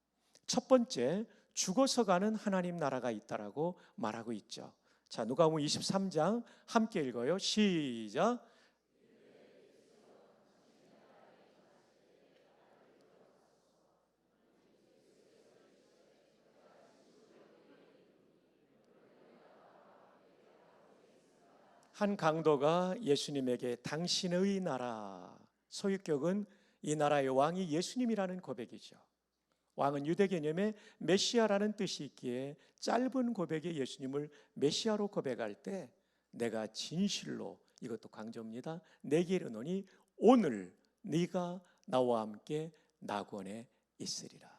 S4: 첫 번째, 죽어서 가는 하나님 나라가 있다라고 말하고 있죠. 자, 누가복음 23장 함께 읽어요. 시작. 한 강도가 예수님에게 당신의 나라, 소유격은 이 나라의 왕이 예수님이라는 고백이죠. 왕은 유대 개념에 메시아라는 뜻이 있기에 짧은 고백에 예수님을 메시아로 고백할 때 내가 진실로, 이것도 강조입니다, 내게 이르노니 오늘 네가 나와 함께 낙원에 있으리라.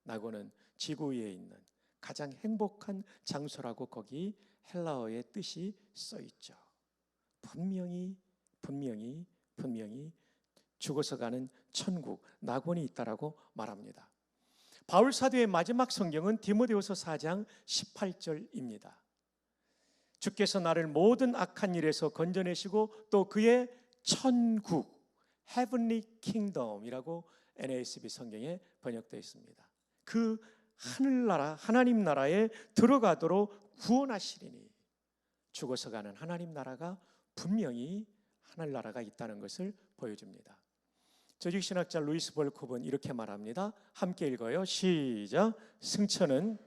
S4: 낙원은 지구 위에 있는 가장 행복한 장소라고 거기 헬라어의 뜻이 써 있죠. 분명히 죽어서 가는 천국, 낙원이 있다라고 말합니다. 바울 사도의 마지막 성경은 디모데후서 4장 18절입니다. 주께서 나를 모든 악한 일에서 건져내시고 또 그의 천국, Heavenly Kingdom이라고 NASB 성경에 번역되어 있습니다. 그 하늘나라, 하나님 나라에 들어가도록 구원하시리니, 죽어서 가는 하나님 나라가 분명히 하늘나라가 있다는 것을 보여줍니다. 조직신학자 루이스 볼쿰은 이렇게 말합니다. 함께 읽어요. 시작. 승천은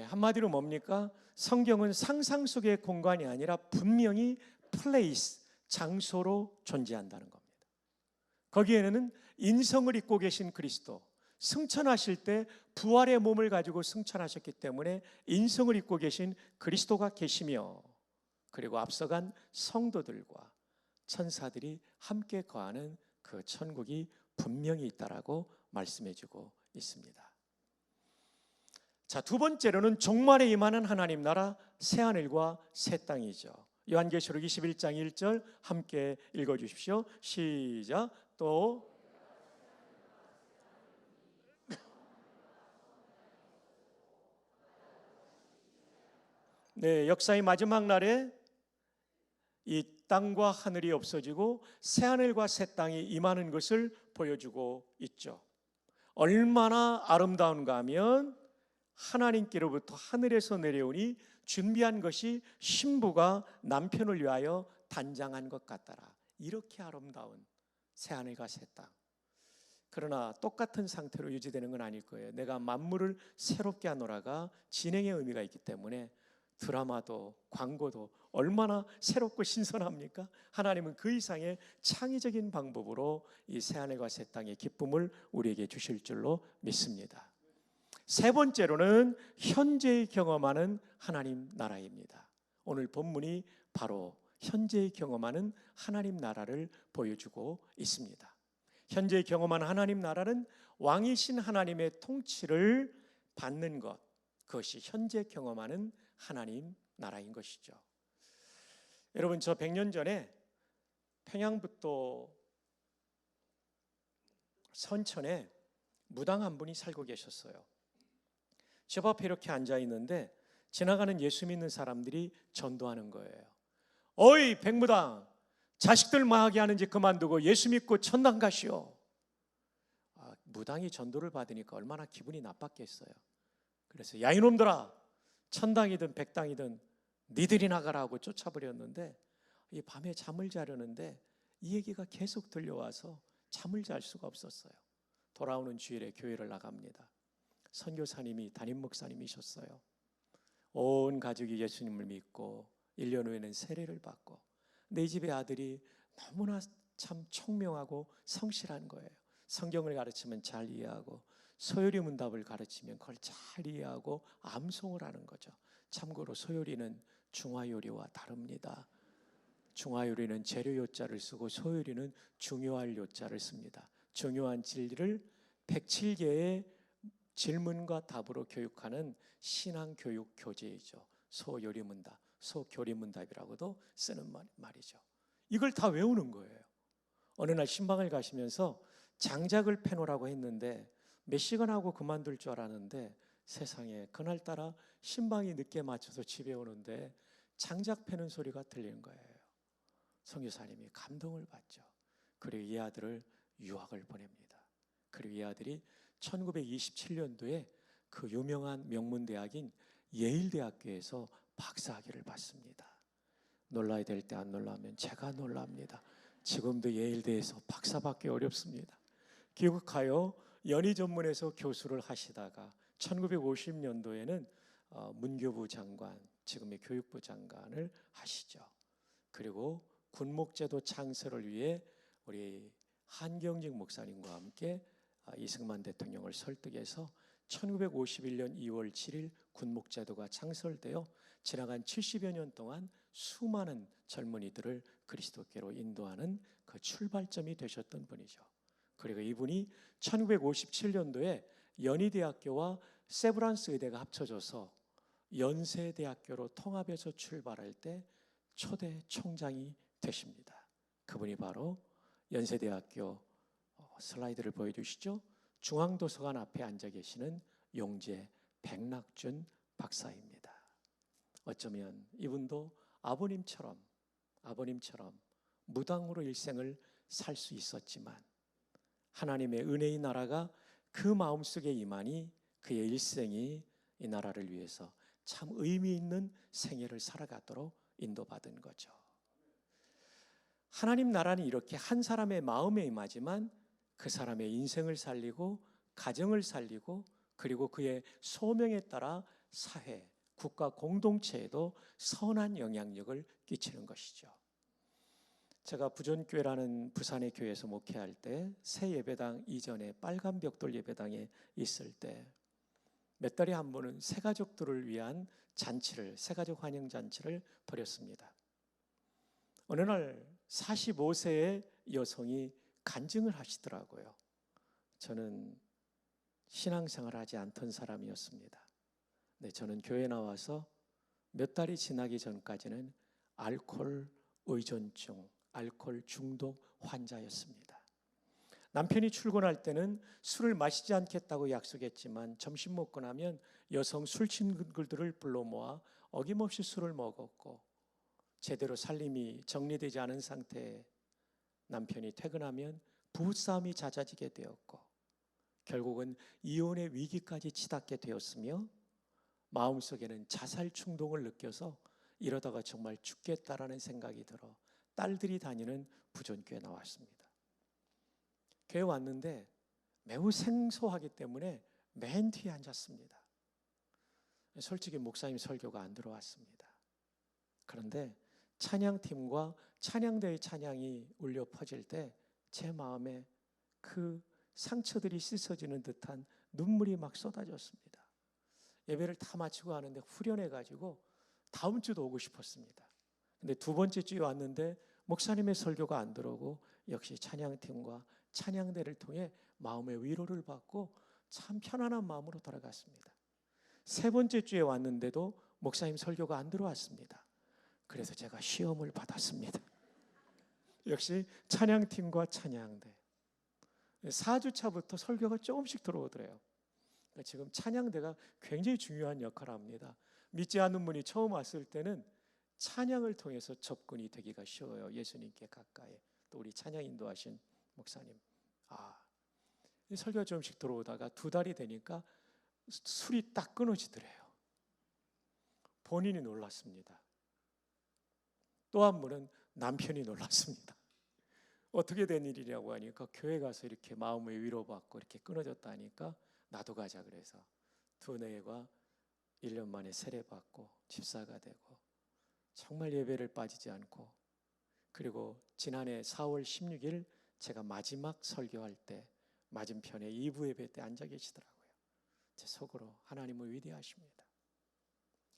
S4: 한마디로 뭡니까? 성경은 상상 속의 공간이 아니라 분명히 플레이스, 장소로 존재한다는 겁니다. 거기에는 인성을 입고 계신 그리스도, 승천하실 때 부활의 몸을 가지고 승천하셨기 때문에 인성을 입고 계신 그리스도가 계시며, 그리고 앞서간 성도들과 천사들이 함께 거하는 그 천국이 분명히 있다라고 말씀해주고 있습니다. 자, 두 번째로는 종말에 임하는 하나님 나라, 새하늘과 새 땅이죠. 요한계시록 21장 1절 함께 읽어주십시오. 시작. 또 역사의 마지막 날에 이 땅과 하늘이 없어지고 새하늘과 새 땅이 임하는 것을 보여주고 있죠. 얼마나 아름다운가 하면 하나님께로부터 하늘에서 내려오니 준비한 것이 신부가 남편을 위하여 단장한 것 같더라. 이렇게 아름다운 새하늘과 새 땅. 그러나 똑같은 상태로 유지되는 건 아닐 거예요. 내가 만물을 새롭게 하노라가 진행의 의미가 있기 때문에 드라마도 광고도 얼마나 새롭고 신선합니까? 하나님은 그 이상의 창의적인 방법으로 이 새하늘과 새 땅의 기쁨을 우리에게 주실 줄로 믿습니다. 세 번째로는 현재의 경험하는 하나님 나라입니다. 오늘 본문이 바로 현재의 경험하는 하나님 나라를 보여주고 있습니다. 현재의 경험하는 하나님 나라는 왕이신 하나님의 통치를 받는 것, 그것이 현재 경험하는 하나님 나라인 것이죠. 여러분, 저 100년 전에 평양북도 선천에 무당 한 분이 살고 계셨어요. 집 앞에 이렇게 앉아 있는데 지나가는 예수 믿는 사람들이 전도하는 거예요. 어이 백무당, 자식들 망하게 하는지 그만두고 예수 믿고 천당 가시오. 무당이 전도를 받으니까 얼마나 기분이 나빴겠어요. 그래서 야 이놈들아, 천당이든 백당이든 니들이 나가라고 쫓아버렸는데, 이 밤에 잠을 자려는데 이 얘기가 계속 들려와서 잠을 잘 수가 없었어요. 돌아오는 주일에 교회를 나갑니다. 선교사님이 담임 목사님이셨어요. 온 가족이 예수님을 믿고 1년 후에는 세례를 받고, 내 집의 아들이 너무나 참 총명하고 성실한 거예요. 성경을 가르치면 잘 이해하고, 소요리 문답을 가르치면 그걸 잘 이해하고 암송을 하는 거죠. 참고로 소요리는 중화요리와 다릅니다. 중화요리는 재료 요자를 쓰고 소요리는 중요할 요자를 습니다. 중요한 진리를 107개의 질문과 답으로 교육하는 신앙교육 교재이죠. 소요리문답, 소교리문답이라고도 쓰는 말이죠. 이걸 다 외우는 거예요. 어느 날 신방을 가시면서 장작을 패놓으라고 했는데 몇 시간 하고 그만둘 줄 알았는데, 세상에 그날따라 신방이 늦게 맞춰서 집에 오는데 장작 패는 소리가 들리는 거예요. 선교사님이 감동을 받죠. 그리고 이 아들을 유학을 보냅니다. 그리고 이 아들이 1927년도에 그 유명한 명문대학인 예일대학교에서 박사학위를 받습니다. 놀라야 될 때 안 놀라면 제가 놀랍니다. 지금도 예일대에서 박사받기 어렵습니다. 귀국하여 연희전문에서 교수를 하시다가 1950년도에는 문교부 장관, 지금의 교육부 장관을 하시죠. 그리고 군목제도 창설을 위해 우리 한경직 목사님과 함께 이승만 대통령을 설득해서 1951년 2월 7일 군목제도가 창설되어 지나간 70여 년 동안 수많은 젊은이들을 그리스도께로 인도하는 그 출발점이 되셨던 분이죠. 그리고 이분이 1957년도에 연희대학교와 세브란스 의대가 합쳐져서 연세대학교로 통합해서 출발할 때 초대 총장이 되십니다. 그분이 바로 연세대학교, 슬라이드를 보여주시죠. 중앙도서관 앞에 앉아 계시는 용재 백낙준 박사입니다. 어쩌면 이분도 아버님처럼 무당으로 일생을 살 수 있었지만, 하나님의 은혜의 나라가 그 마음속에 임하니 그의 일생이 이 나라를 위해서 참 의미 있는 생애를 살아가도록 인도받은 거죠. 하나님 나라는 이렇게 한 사람의 마음에 임하지만 그 사람의 인생을 살리고 가정을 살리고, 그리고 그의 소명에 따라 사회, 국가 공동체에도 선한 영향력을 끼치는 것이죠. 제가 부전교회라는 부산의 교회에서 목회할 때 새 예배당 이전에 빨간 벽돌 예배당에 있을 때 몇 달에 한 번은 새가족들을 위한 잔치를, 새가족 환영 잔치를 벌였습니다. 어느 날 45세의 여성이 간증을 하시더라고요. 저는 신앙생활을 하지 않던 사람이었습니다. 네, 저는 교회 나와서 몇 달이 지나기 전까지는 알코올 의존증, 알코올 중독 환자였습니다. 남편이 출근할 때는 술을 마시지 않겠다고 약속했지만 점심 먹고 나면 여성 술친구들을 불러 모아 어김없이 술을 먹었고, 제대로 살림이 정리되지 않은 상태에 남편이 퇴근하면 부부싸움이 잦아지게 되었고, 결국은 이혼의 위기까지 치닫게 되었으며, 마음속에는 자살 충동을 느껴서 이러다가 정말 죽겠다라는 생각이 들어 딸들이 다니는 부전교회에 나왔습니다. 교회 왔는데 매우 생소하기 때문에 맨 뒤에 앉았습니다. 솔직히 목사님 설교가 안 들어왔습니다. 그런데 찬양팀과 찬양대의 찬양이 울려 퍼질 때 제 마음에 그 상처들이 씻어지는 듯한 눈물이 막 쏟아졌습니다. 예배를 다 마치고 하는데 후련해가지고 다음 주도 오고 싶었습니다. 근데 두 번째 주에 왔는데 목사님의 설교가 안 들어오고 역시 찬양팀과 찬양대를 통해 마음의 위로를 받고 참 편안한 마음으로 돌아갔습니다. 세 번째 주에 왔는데도 목사님 설교가 안 들어왔습니다. 그래서 제가 시험을 받았습니다. 역시 찬양팀과 찬양대. 4주차부터 설교가 조금씩 들어오더래요. 지금 찬양대가 굉장히 중요한 역할을 합니다. 믿지 않는 분이 처음 왔을 때는 찬양을 통해서 접근이 되기가 쉬워요. 예수님께 가까이. 또 우리 찬양 인도하신 목사님. 이 설교가 조금씩 들어오다가 2달이 되니까 술이 딱 끊어지더래요. 본인이 놀랐습니다. 또 한 분은 남편이 놀랐습니다. 어떻게 된 일이냐고 하니까 교회 가서 이렇게 마음을 위로받고 이렇게 끊어졌다 하니까 나도 가자 그래서 두뇌가 1년 만에 세례받고 집사가 되고 정말 예배를 빠지지 않고, 그리고 지난해 4월 16일 제가 마지막 설교할 때 맞은편에 2부 예배 때 앉아 계시더라고요. 제 속으로 하나님은 위대하십니다.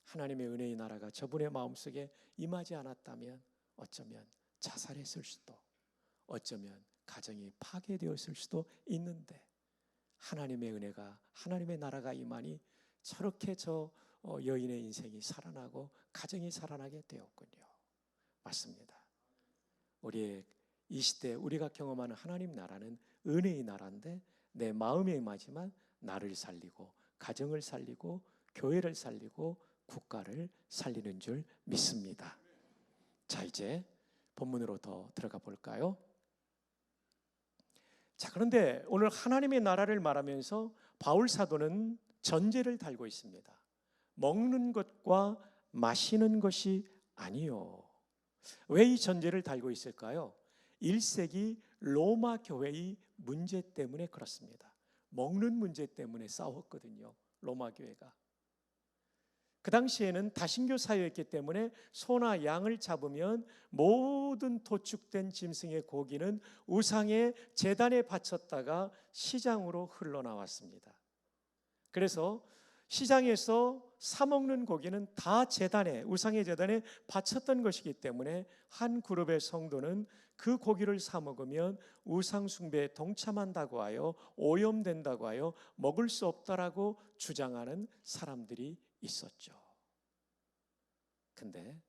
S4: 하나님의 은혜의 나라가 저분의 마음속에 임하지 않았다면 어쩌면 자살했을 수도, 어쩌면 가정이 파괴되었을 수도 있는데 하나님의 은혜가, 하나님의 나라가 임하니 저렇게 저 여인의 인생이 살아나고 가정이 살아나게 되었군요. 맞습니다. 우리의 이 시대 우리가 경험하는 하나님 나라는 은혜의 나라인데 내 마음에 임하지만 나를 살리고 가정을 살리고 교회를 살리고 국가를 살리는 줄 믿습니다. 자, 이제 본문으로 더 들어가 볼까요? 자, 그런데 오늘 하나님의 나라를 말하면서 바울 사도는 전제를 달고 있습니다. 먹는 것과 마시는 것이 아니요. 왜 이 전제를 달고 있을까요? 1세기 로마 교회의 문제 때문에 그렇습니다. 먹는 문제 때문에 싸웠거든요. 로마 교회가. 그 당시에는 다신교 사회였기 때문에 소나 양을 잡으면 모든 도축된 짐승의 고기는 우상의 제단에 바쳤다가 시장으로 흘러나왔습니다. 그래서 시장에서 사 먹는 고기는 다 제단에, 우상의 제단에 바쳤던 것이기 때문에 한 그룹의 성도는 그 고기를 사 먹으면 우상 숭배에 동참한다고 하여 오염된다고 하여 먹을 수 없다라고 주장하는 사람들이 있었죠. 근데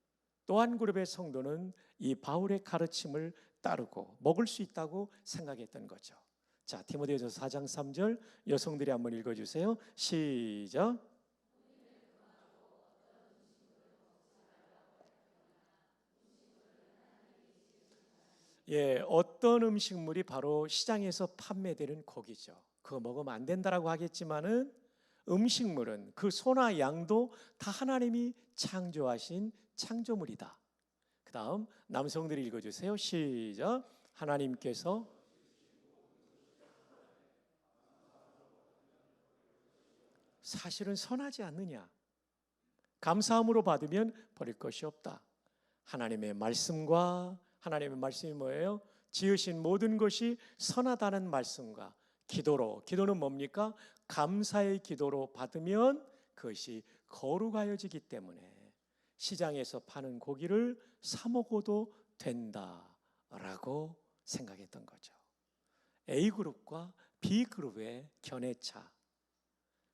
S4: 또 한 그룹의 성도는 이 바울의 가르침을 따르고 먹을 수 있다고 생각했던 거죠. 자, 디모데후서 4장 3절 여성들이 한번 읽어주세요. 시작. 어떤 음식물이 바로 시장에서 판매되는 고기죠. 그거 먹으면 안 된다라고 하겠지만은 음식물은 그 소나 양도 다 하나님이 창조하신 창조물이다. 그 다음 남성들이 읽어주세요. 시작. 하나님께서 사실은 선하지 않느냐? 감사함으로 받으면 버릴 것이 없다. 하나님의 말씀과 하나님의 말씀이 뭐예요? 지으신 모든 것이 선하다는 말씀과 기도로, 기도는 뭡니까? 감사의 기도로 받으면 그것이 거룩하여지기 때문에 시장에서 파는 고기를 사 먹어도 된다라고 생각했던 거죠. A그룹과 B그룹의 견해차,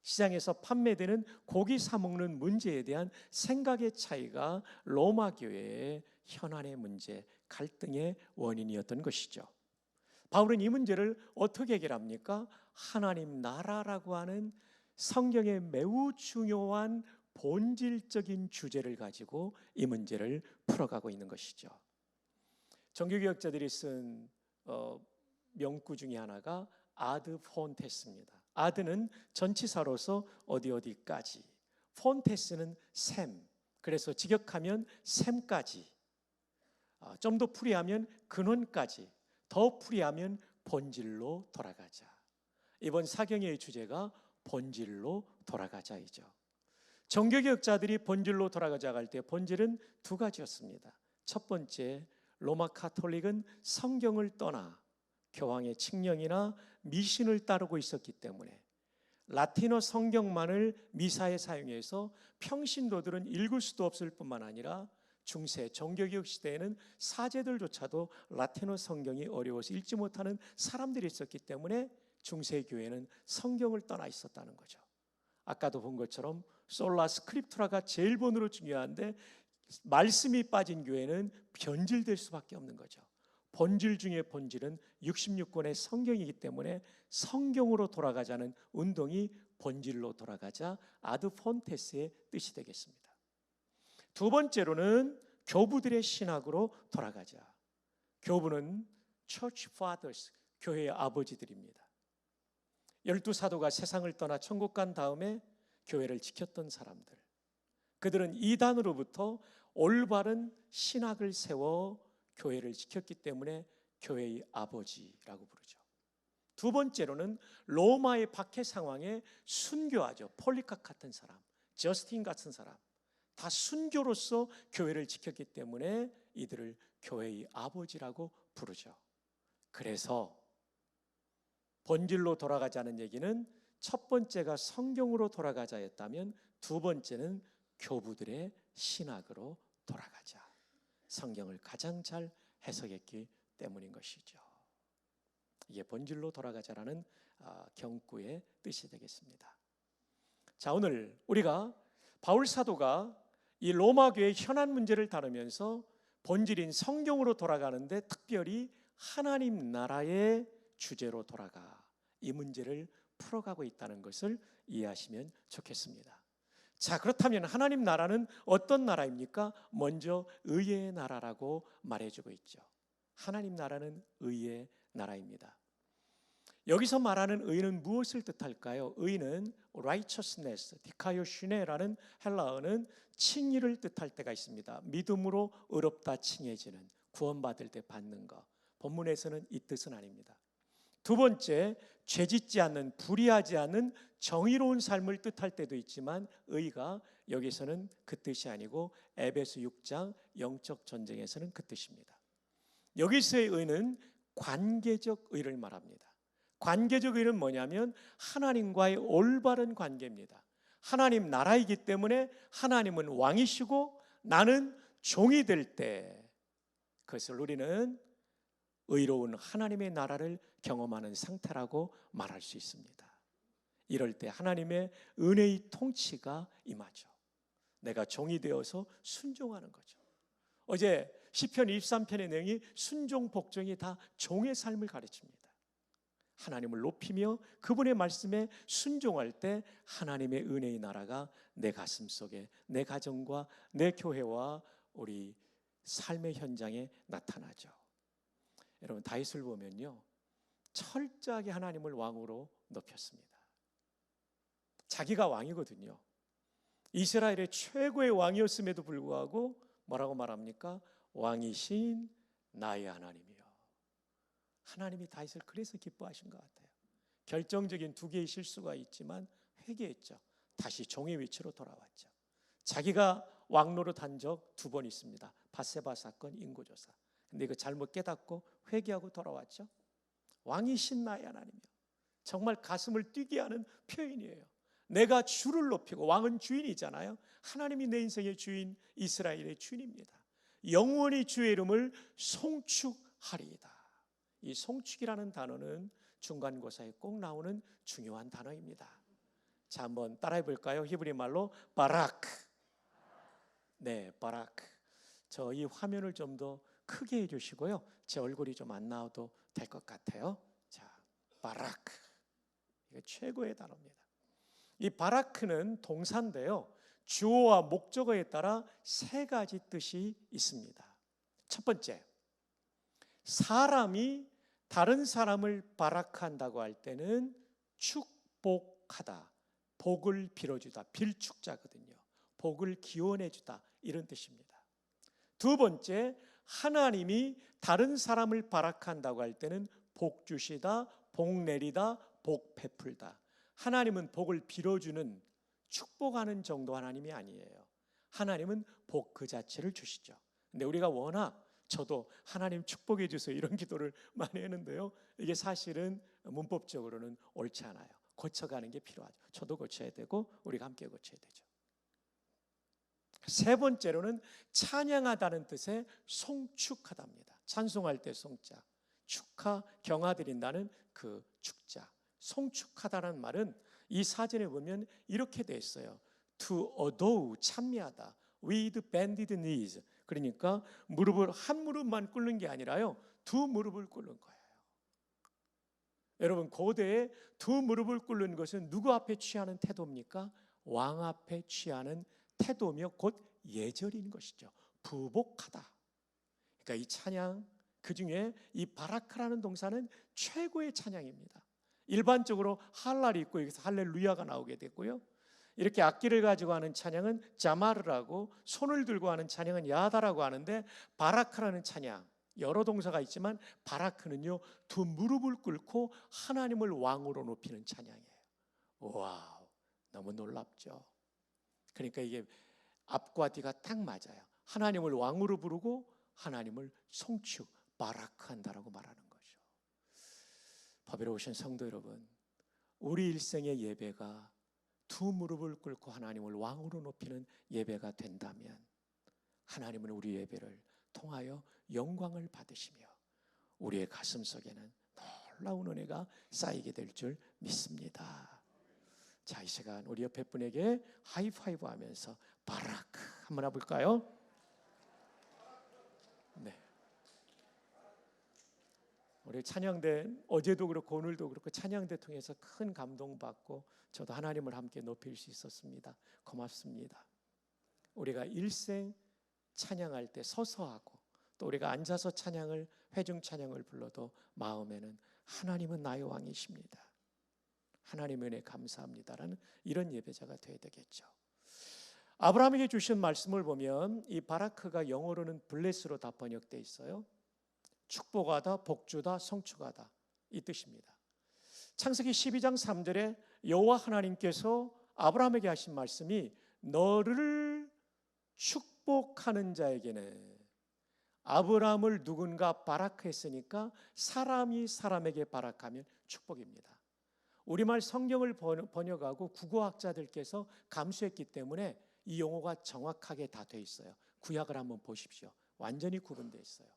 S4: 시장에서 판매되는 고기 사 먹는 문제에 대한 생각의 차이가 로마 교회의 현안의 문제, 갈등의 원인이었던 것이죠. 바울은 이 문제를 어떻게 해결합니까? 하나님 나라라고 하는 성경의 매우 중요한 본질적인 주제를 가지고 이 문제를 풀어가고 있는 것이죠. 종교개혁자들이 쓴 명구 중에 하나가 아드 폰테스입니다. 아드는 전치사로서 어디까지, 폰테스는 셈, 그래서 직역하면 셈까지, 좀 더 풀이하면 근원까지, 더 풀이하면 본질로 돌아가자. 이번 사경의 주제가 본질로 돌아가자이죠. 종교개혁자들이 본질로 돌아가자 할 때 본질은 두 가지였습니다. 첫 번째, 로마 카톨릭은 성경을 떠나 교황의 칙령이나 미신을 따르고 있었기 때문에 라틴어 성경만을 미사에 사용해서 평신도들은 읽을 수도 없을 뿐만 아니라 중세 정교개혁 시대에는 사제들조차도 라틴어 성경이 어려워서 읽지 못하는 사람들이 있었기 때문에 중세 교회는 성경을 떠나 있었다는 거죠. 아까도 본 것처럼 솔라 스크립투라가 제일 본으로 중요한데 말씀이 빠진 교회는 변질될 수밖에 없는 거죠. 본질 중에 본질은 66권의 성경이기 때문에 성경으로 돌아가자는 운동이 본질로 돌아가자 아드 폰테스의 뜻이 되겠습니다. 두 번째로는 교부들의 신학으로 돌아가자. 교부는 Church Fathers, 교회의 아버지들입니다. 12사도가 세상을 떠나 천국 간 다음에 교회를 지켰던 사람들. 그들은 이단으로부터 올바른 신학을 세워 교회를 지켰기 때문에 교회의 아버지라고 부르죠. 두 번째로는 로마의 박해 상황에 순교하죠. 폴리카크 같은 사람, 저스틴 같은 사람, 다 순교로서 교회를 지켰기 때문에 이들을 교회의 아버지라고 부르죠. 그래서 본질로 돌아가자는 얘기는 첫 번째가 성경으로 돌아가자였다면 두 번째는 교부들의 신학으로 돌아가자. 성경을 가장 잘 해석했기 때문인 것이죠. 이게 본질로 돌아가자라는 경구의 뜻이 되겠습니다. 자, 오늘 우리가 바울 사도가 이 로마 교회의 현안 문제를 다루면서 본질인 성경으로 돌아가는데 특별히 하나님 나라의 주제로 돌아가 이 문제를 풀어가고 있다는 것을 이해하시면 좋겠습니다. 자, 그렇다면 하나님 나라는 어떤 나라입니까? 먼저 의의 나라라고 말해주고 있죠. 하나님 나라는 의의 나라입니다. 여기서 말하는 의는 무엇을 뜻할까요? 의는 righteousness, 디카이오슈네라는 헬라어는 칭의를 뜻할 때가 있습니다. 믿음으로 의롭다 칭해지는, 구원받을 때 받는 것. 본문에서는 이 뜻은 아닙니다. 두 번째, 죄짓지 않는, 불의하지 않는 정의로운 삶을 뜻할 때도 있지만 의가 여기서는 그 뜻이 아니고 에베소 6장 영적 전쟁에서는 그 뜻입니다. 여기서의 의는 관계적 의를 말합니다. 관계적 의는 뭐냐면 하나님과의 올바른 관계입니다. 하나님 나라이기 때문에 하나님은 왕이시고 나는 종이 될 때 그것을 우리는 의로운 하나님의 나라를 경험하는 상태라고 말할 수 있습니다. 이럴 때 하나님의 은혜의 통치가 임하죠. 내가 종이 되어서 순종하는 거죠. 어제 시편 23편의 내용이 순종, 복종이 다 종의 삶을 가르칩니다. 하나님을 높이며 그분의 말씀에 순종할 때 하나님의 은혜의 나라가 내 가슴 속에, 내 가정과 내 교회와 우리 삶의 현장에 나타나죠. 여러분, 다윗을 보면요, 철저하게 하나님을 왕으로 높였습니다. 자기가 왕이거든요. 이스라엘의 최고의 왕이었음에도 불구하고 뭐라고 말합니까? 왕이신 나의 하나님이요. 하나님이 다윗을 그래서 기뻐하신 것 같아요. 결정적인 두 개의 실수가 있지만 회개했죠. 다시 종의 위치로 돌아왔죠. 자기가 왕노릇 한 적 2번 있습니다. 밧세바 사건, 인고조사. 근데 이거 잘못 깨닫고 회개하고 돌아왔죠. 왕이신 나의 하나님이요. 정말 가슴을 뛰게 하는 표현이에요. 내가 주를 높이고, 왕은 주인이잖아요. 하나님이 내 인생의 주인, 이스라엘의 주인입니다. 영원히 주의 이름을 송축하리이다. 이 송축이라는 단어는 중간고사에 꼭 나오는 중요한 단어입니다. 자, 한번 따라해 볼까요? 히브리 말로 바라크. 네, 바라크. 저 이 화면을 좀 더 크게 해주시고요. 제 얼굴이 좀 안 나와도 될 것 같아요. 자, 바라크. 이게 최고의 단어입니다. 이 바라크는 동사인데요, 주어와 목적어에 따라 3가지 뜻이 있습니다. 첫 번째, 사람이 다른 사람을 바라크한다고 할 때는 축복하다, 복을 빌어주다, 빌축자거든요. 복을 기원해주다, 이런 뜻입니다. 두 번째, 하나님이 다른 사람을 바라크한다고 할 때는 복 주시다, 복 내리다, 복 베풀다. 하나님은 복을 빌어주는, 축복하는 정도 하나님이 아니에요. 하나님은 복 그 자체를 주시죠. 근데 우리가 워낙, 저도 하나님 축복해 주세요 이런 기도를 많이 했는데요, 이게 사실은 문법적으로는 옳지 않아요. 고쳐가는 게 필요하죠. 저도 고쳐야 되고 우리가 함께 고쳐야 되죠. 세 번째로는 찬양하다는 뜻의 송축하다입니다. 찬송할 때 송자, 축하, 경화드린다는 그 축자. 송축하다는 말은 이 사전에 보면 이렇게 돼 있어요. To adore, 찬미하다. With bended knees. 그러니까 무릎을 한 무릎만 꿇는 게 아니라요, 두 무릎을 꿇는 거예요. 여러분, 고대에 두 무릎을 꿇는 것은 누구 앞에 취하는 태도입니까? 왕 앞에 취하는 태도며 곧 예절인 것이죠. 부복하다. 그러니까 이 찬양, 그 중에 이 바라크라는 동사는 최고의 찬양입니다. 일반적으로 할랄이 있고 여기서 할렐루야가 나오게 됐고요. 이렇게 악기를 가지고 하는 찬양은 자마르라고, 손을 들고 하는 찬양은 야다라고 하는데, 바라크라는 찬양, 여러 동사가 있지만 바라크는요, 두 무릎을 꿇고 하나님을 왕으로 높이는 찬양이에요. 와우, 너무 놀랍죠. 그러니까 이게 앞과 뒤가 딱 맞아요. 하나님을 왕으로 부르고 하나님을 송축, 바라크한다라고 말하는 거죠. 법에 오신 성도 여러분, 우리 일생의 예배가 두 무릎을 꿇고 하나님을 왕으로 높이는 예배가 된다면 하나님은 우리 예배를 통하여 영광을 받으시며 우리의 가슴 속에는 놀라운 은혜가 쌓이게 될 줄 믿습니다. 자, 이 시간 우리 옆에 분에게 하이파이브 하면서 바라크 한번 해볼까요? 네. 우리 찬양대, 어제도 그렇고 오늘도 그렇고 찬양대 통해서 큰 감동받고 저도 하나님을 함께 높일 수 있었습니다. 고맙습니다. 우리가 일생 찬양할 때 서서 하고 또 우리가 앉아서 찬양을, 회중 찬양을 불러도 마음에는 하나님은 나의 왕이십니다, 하나님의 은혜 감사합니다라는 이런 예배자가 되어야 되겠죠. 아브라함에게 주신 말씀을 보면 이 바라크가 영어로는 블레스로 다 번역되어 있어요. 축복하다, 복주다, 성축하다, 이 뜻입니다. 창세기 12장 3절에 여호와 하나님께서 아브라함에게 하신 말씀이 너를 축복하는 자에게는, 아브라함을 누군가 바라크했으니까 사람이 사람에게 바라크하면 축복입니다. 우리말 성경을 번역하고 국어학자들께서 감수했기 때문에 이 용어가 정확하게 다 돼 있어요. 구약을 한번 보십시오. 완전히 구분되어 있어요.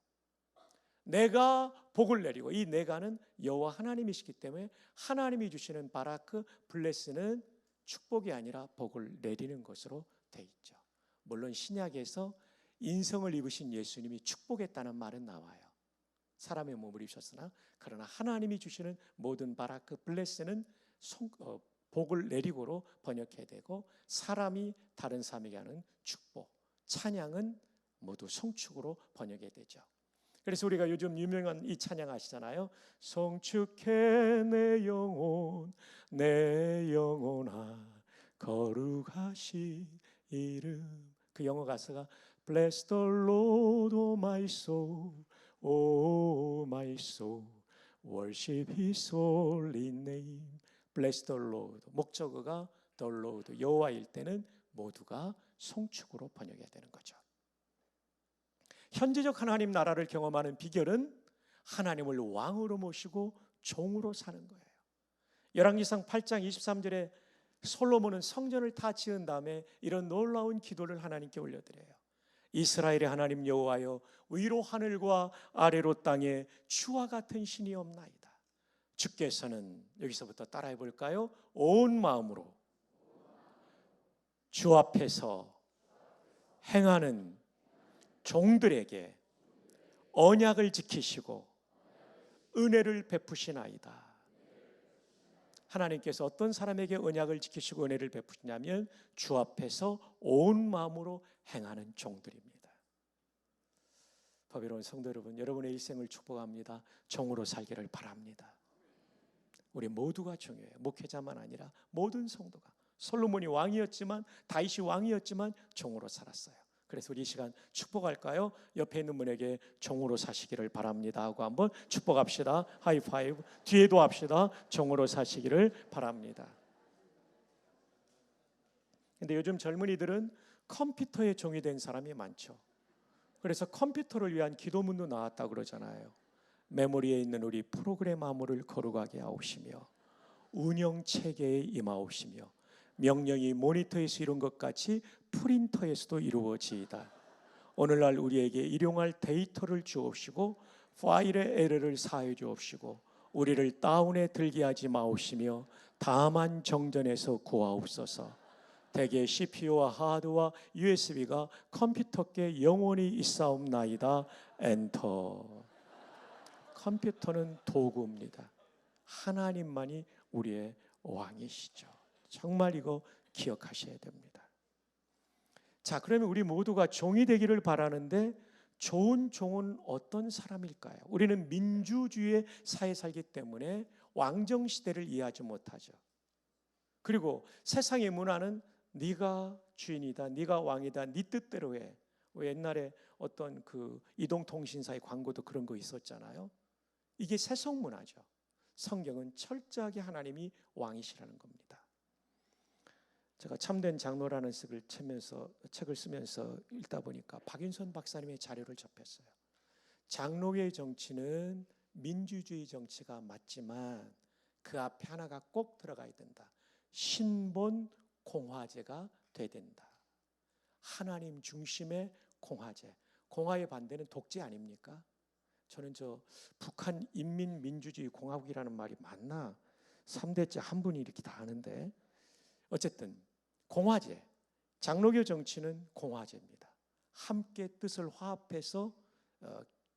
S4: 내가 복을 내리고, 이 내가는 여호와 하나님이시기 때문에 하나님이 주시는 바라크, 블레스는 축복이 아니라 복을 내리는 것으로 돼 있죠. 물론 신약에서 인성을 입으신 예수님이 축복했다는 말은 나와요. 사람의 몸을 입으셨으나 그러나 하나님이 주시는 모든 바라크, 블레스는 복을 내리고로 번역해야 되고, 사람이 다른 사람에게 하는 축복, 찬양은 모두 송축으로 번역해야 되죠. 그래서 우리가 요즘 유명한 이 찬양 아시잖아요. 송축해 내 영혼아 거룩하시 이름. 그 영어 가사가 Bless the Lord, O my soul, O my soul, worship His holy name. Bless the Lord. 목적어가 the Lord, 여호와일 때는 모두가 송축으로 번역해야 되는 거죠. 현재적 하나님 나라를 경험하는 비결은 하나님을 왕으로 모시고 종으로 사는 거예요. 열왕기상 8장 23절에 솔로몬은 성전을 다 지은 다음에 이런 놀라운 기도를 하나님께 올려드려요. 이스라엘의 하나님 여호와여, 위로 하늘과 아래로 땅에 주와 같은 신이 없나이다. 주께서는, 여기서부터 따라해 볼까요? 온 마음으로 주 앞에서 행하는 종들에게 언약을 지키시고 은혜를 베푸시나이다. 하나님께서 어떤 사람에게 언약을 지키시고 은혜를 베푸시냐면 주 앞에서 온 마음으로 행하는 종들입니다. 법이로운 성도 여러분, 여러분의 일생을 축복합니다. 종으로 살기를 바랍니다. 우리 모두가 중요해요. 목회자만 아니라 모든 성도가. 솔로몬이 왕이었지만, 다윗이 왕이었지만 종으로 살았어요. 그래서 우리 이 시간 축복할까요? 옆에 있는 분에게 종으로 사시기를 바랍니다 하고 한번 축복합시다. 하이파이브. 뒤에도 합시다. 종으로 사시기를 바랍니다. 근데 요즘 젊은이들은 컴퓨터의 종이 된 사람이 많죠. 그래서 컴퓨터를 위한 기도문도 나왔다고 그러잖아요. 메모리에 있는 우리 프로그램 암호를 거룩하게 하옵시며 운영 체계에 임하옵시며 명령이 모니터에서 이룬 것 같이 프린터에서도 이루어지이다. 오늘날 우리에게 일용할 데이터를 주옵시고 파일의 에러를 사해 주옵시고 우리를 다운에 들게 하지 마옵시며 다만 정전에서 구하옵소서. 대개 CPU와 하드와 USB가 컴퓨터께 영원히 있사옵나이다. 엔터. 컴퓨터는 도구입니다. 하나님만이 우리의 왕이시죠. 정말 이거 기억하셔야 됩니다. 자, 그러면 우리 모두가 종이 되기를 바라는데 좋은 종은 어떤 사람일까요? 우리는 민주주의의 사회에 살기 때문에 왕정 시대를 이해하지 못하죠. 그리고 세상의 문화는 네가 주인이다, 네가 왕이다, 네 뜻대로 해. 옛날에 어떤 그 이동통신사의 광고도 그런 거 있었잖아요. 이게 세속 문화죠. 성경은 철저하게 하나님이 왕이시라는 겁니다. 제가 참된 장로라는 책을 쓰면서 읽다 보니까 박윤선 박사님의 자료를 접했어요. 장로의 정치는 민주주의 정치가 맞지만 그 앞에 하나가 꼭 들어가야 된다. 신본 공화제가 돼야 된다. 하나님 중심의 공화제. 공화의 반대는 독재 아닙니까? 저는 북한 인민민주주의 공화국이라는 말이 맞나? 3대째 한 분이 이렇게 다 하는데 어쨌든 공화제, 장로교 정치는 공화제입니다. 함께 뜻을 화합해서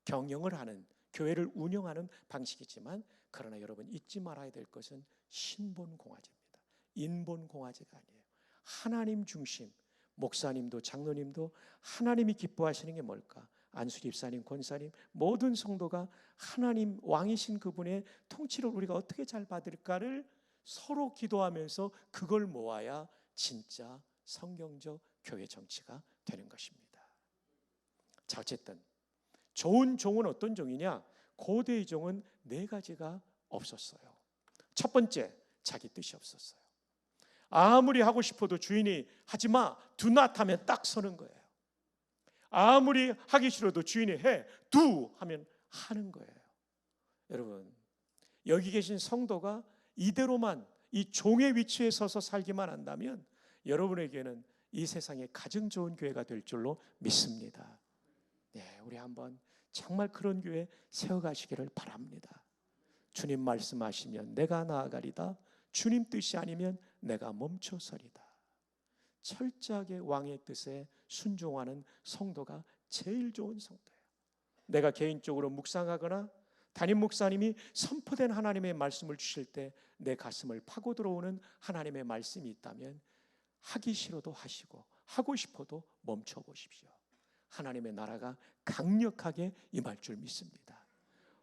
S4: 경영을 하는, 교회를 운영하는 방식이지만 그러나 여러분 잊지 말아야 될 것은 신본 공화제입니다. 인본 공화제가 아니에요. 하나님 중심, 목사님도 장로님도 하나님이 기뻐하시는 게 뭘까? 안수 집사님, 권사님, 모든 성도가 하나님 왕이신 그분의 통치를 우리가 어떻게 잘 받을까를 서로 기도하면서 그걸 모아야 진짜 성경적 교회 정치가 되는 것입니다. 자, 어쨌든 좋은 종은 어떤 종이냐? 고대의 종은 4가지가 없었어요. 첫 번째, 자기 뜻이 없었어요. 아무리 하고 싶어도 주인이 하지 마, do not 하면 딱 서는 거예요. 아무리 하기 싫어도 주인이 해, do 하면 하는 거예요. 여러분, 여기 계신 성도가 이대로만 이 종의 위치에 서서 살기만 한다면 여러분에게는 이 세상에 가장 좋은 교회가 될 줄로 믿습니다. 네, 우리 한번 정말 그런 교회 세워가시기를 바랍니다. 주님 말씀하시면 내가 나아가리다. 주님 뜻이 아니면 내가 멈춰서리다. 철저하게 왕의 뜻에 순종하는 성도가 제일 좋은 성도예요. 내가 개인적으로 묵상하거나 담임 목사님이 선포된 하나님의 말씀을 주실 때 내 가슴을 파고 들어오는 하나님의 말씀이 있다면 하기 싫어도 하시고 하고 싶어도 멈춰 보십시오. 하나님의 나라가 강력하게 임할 줄 믿습니다.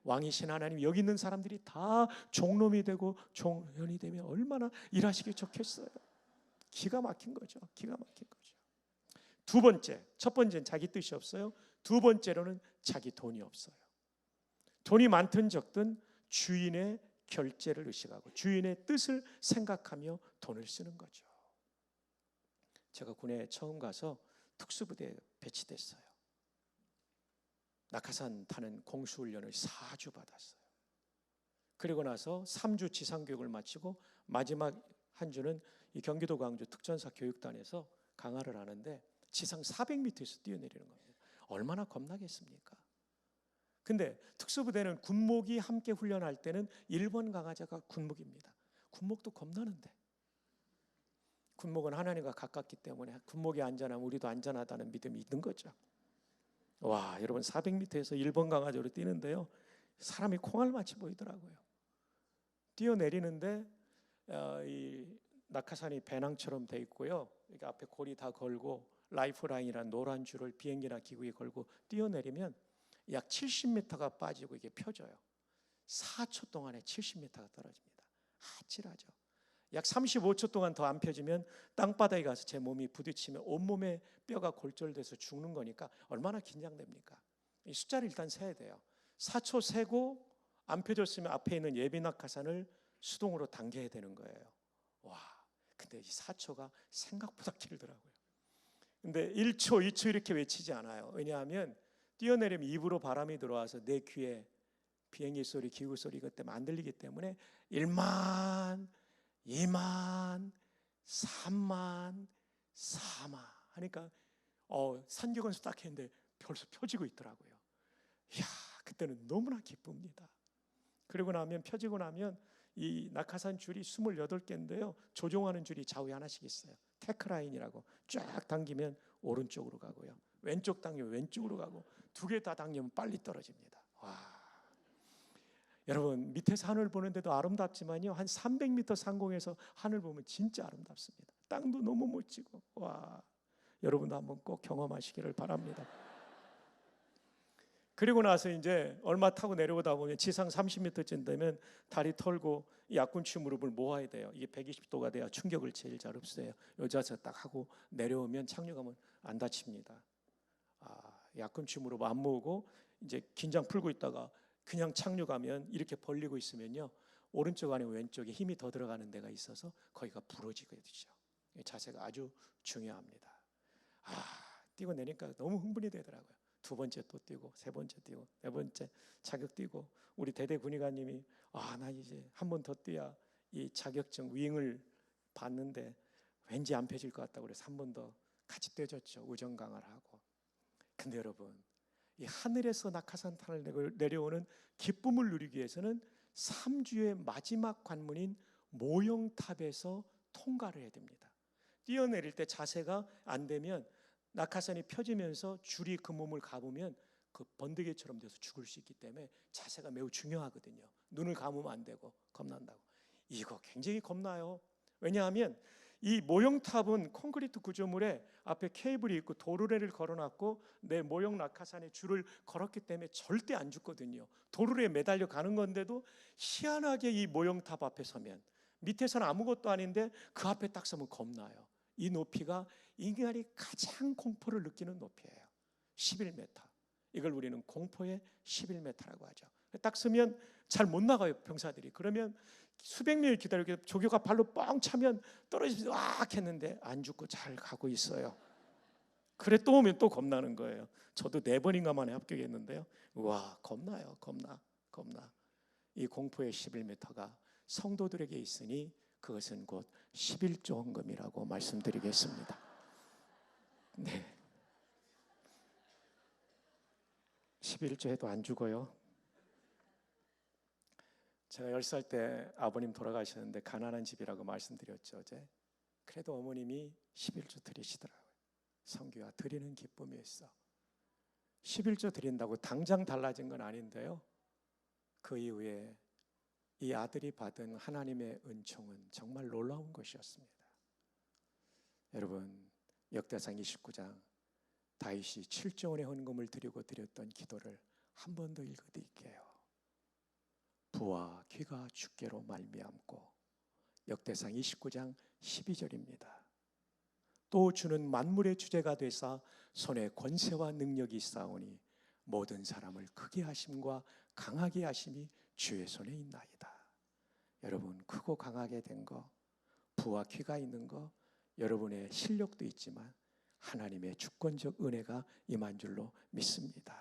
S4: 왕이신 하나님, 여기 있는 사람들이 다 종놈이 되고 종현이 되면 얼마나 일하시기 좋겠어요. 기가 막힌 거죠. 기가 막힌 거죠. 두 번째, 첫 번째는 자기 뜻이 없어요. 두 번째로는 자기 돈이 없어요. 돈이 많든 적든 주인의 결제를 의식하고 주인의 뜻을 생각하며 돈을 쓰는 거죠. 제가 군에 처음 가서 특수부대에 배치됐어요. 낙하산 타는 공수훈련을 4주 받았어요. 그리고 나서 3주 지상교육을 마치고 마지막 한 주는 이 경기도 광주 특전사 교육단에서 강화를 하는데 지상 400m에서 뛰어내리는 겁니다. 얼마나 겁나겠습니까? 근데 특수부대는 군목이 함께 훈련할 때는 1번 강화자가 군목입니다. 군목도 겁나는데 군목은 하나님과 가깝기 때문에 군목이 안전하면 우리도 안전하다는 믿음이 있는 거죠. 와, 여러분 400m에서 1번 강화자로 뛰는데요. 사람이 콩알같이 보이더라고요. 뛰어내리는데 이 낙하산이 배낭처럼 돼 있고요. 이렇게 앞에 고리 다 걸고 라이프라인이라는 노란 줄을 비행기나 기구에 걸고 뛰어내리면 약 70m가 빠지고 이게 펴져요. 4초 동안에 70m가 떨어집니다. 아찔하죠. 약 35초 동안 더 안 펴지면 땅바닥에 가서 제 몸이 부딪히면 온몸에 뼈가 골절돼서 죽는 거니까 얼마나 긴장됩니까? 이 숫자를 일단 세야 돼요. 4초 세고 안 펴졌으면 앞에 있는 예비 낙하산을 수동으로 당겨야 되는 거예요. 와, 근데 이 4초가 생각보다 길더라고요. 근데 1초, 2초 이렇게 외치지 않아요. 왜냐하면 뛰어내리면 입으로 바람이 들어와서 내 귀에 비행기 소리, 기구 소리 이것 때문에 안 들리기 때문에 1만 2만, 3만, 4만 하니까 산경원수 딱 했는데 벌써 펴지고 있더라고요. 이야, 그때는 너무나 기쁩니다. 그리고 나면 펴지고 나면 이 낙하산 줄이 28개인데요. 조종하는 줄이 좌우에 하나씩 있어요. 테크라인이라고 쫙 당기면 오른쪽으로 가고요. 왼쪽 당기면 왼쪽으로 가고 2개 다 당기면 빨리 떨어집니다. 와. 여러분 밑에서 하늘 보는데도 아름답지만요. 한 300m 상공에서 하늘 보면 진짜 아름답습니다. 땅도 너무 멋지고 와. 여러분도 한번 꼭 경험하시기를 바랍니다. 그리고 나서 이제 얼마 타고 내려오다 보면 지상 30m쯤 되면 다리 털고 약군치 무릎을 모아야 돼요. 이게 120도가 돼야 충격을 제일 잘 흡수해요. 여자서 딱 하고 내려오면 착륙하면 안 다칩니다. 약군치 무릎 안 모으고 이제 긴장 풀고 있다가 그냥 착륙하면 이렇게 벌리고 있으면요. 오른쪽 아니면 왼쪽에 힘이 더 들어가는 데가 있어서 거기가 부러지게 되죠. 자세가 아주 중요합니다. 뛰고 내니까 너무 흥분이 되더라고요. 2번째 또 뛰고 3번째 뛰고 4번째 자격 뛰고 우리 대대 군의관님이 나 이제 한 번 더 뛰어야 이 자격증 윙을 받는데 왠지 안 펴질 것 같다고 그래서 한 번 더 같이 뛰어줬죠. 우정 강화를 하고. 근데 여러분 이 하늘에서 낙하산 탄을 내려오는 기쁨을 누리기 위해서는 3주의 마지막 관문인 모형탑에서 통과를 해야 됩니다. 뛰어내릴 때 자세가 안 되면 낙하산이 펴지면서 줄이 그 몸을 감으면 그 번데기처럼 돼서 죽을 수 있기 때문에 자세가 매우 중요하거든요. 눈을 감으면 안 되고 겁난다고. 이거 굉장히 겁나요. 왜냐하면 이 모형탑은 콘크리트 구조물에 앞에 케이블이 있고 도르래를 걸어놨고 내 모형 낙하산에 줄을 걸었기 때문에 절대 안 죽거든요. 도르래에 매달려 가는 건데도 희한하게 이 모형탑 앞에 서면 밑에서는 아무것도 아닌데 그 앞에 딱 서면 겁나요. 이 높이가 인간이 가장 공포를 느끼는 높이예요. 11m. 이걸 우리는 공포의 11m라고 하죠. 딱 서면 잘 못 나가요, 병사들이. 그러면 수백 명을 기다리고 조교가 발로 뻥 차면 떨어지면서 왁 했는데 안 죽고 잘 가고 있어요. 그래 또 오면 또 겁나는 거예요. 저도 4번인가 만에 합격했는데요. 와, 겁나요. 겁나. 이 공포의 11m가 성도들에게 있으니 그것은 곧 11조 헌금이라고 말씀드리겠습니다. 네. 11조 해도 안 죽어요. 제가 10살 때 아버님 돌아가셨는데 가난한 집이라고 말씀드렸죠, 어제. 그래도 어머님이 11조 드리시더라고요. 성교와 드리는 기쁨이 있어. 11조 드린다고 당장 달라진 건 아닌데요. 그 이후에 이 아들이 받은 하나님의 은총은 정말 놀라운 것이었습니다. 여러분, 역대상 29장 다윗이 7조 원의 헌금을 드리고 드렸던 기도를 한 번 더 읽어드릴게요. 부와 귀가 주께로 말미암고. 역대상 29장 12절입니다. 또 주는 만물의 주제가 되사 손에 권세와 능력이 있사오니 모든 사람을 크게 하심과 강하게 하심이 주의 손에 있나이다. 여러분, 크고 강하게 된 거, 부와 귀가 있는 거, 여러분의 실력도 있지만 하나님의 주권적 은혜가 임한 줄로 믿습니다.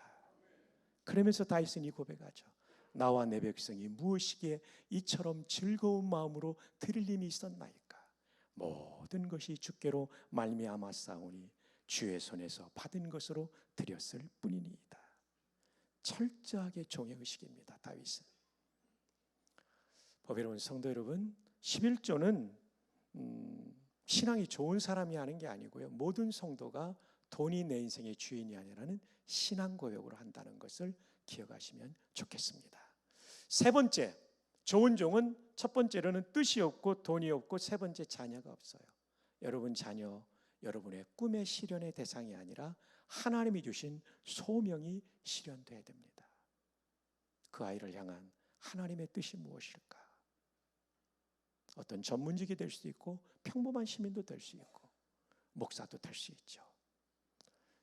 S4: 그러면서 다윗은 이 고백하죠. 나와 내 백성이 무엇이기에 이처럼 즐거운 마음으로 드릴 힘이 있었나이까. 모든 것이 주께로 말미암았사오니 주의 손에서 받은 것으로 드렸을 뿐이니이다. 철저하게 종의 의식입니다. 다윗은. 여러분, 성도 여러분, 11조는 신앙이 좋은 사람이 하는 게 아니고요. 모든 성도가 돈이 내 인생의 주인이 아니라는 신앙 고백으로 한다는 것을 기억하시면 좋겠습니다. 3번째, 좋은 종은 첫 번째로는 뜻이 없고 돈이 없고 3번째 자녀가 없어요. 여러분 자녀, 여러분의 꿈의 실현의 대상이 아니라 하나님이 주신 소명이 실현돼야 됩니다. 그 아이를 향한 하나님의 뜻이 무엇일까? 어떤 전문직이 될 수도 있고 평범한 시민도 될 수 있고 목사도 될 수 있죠.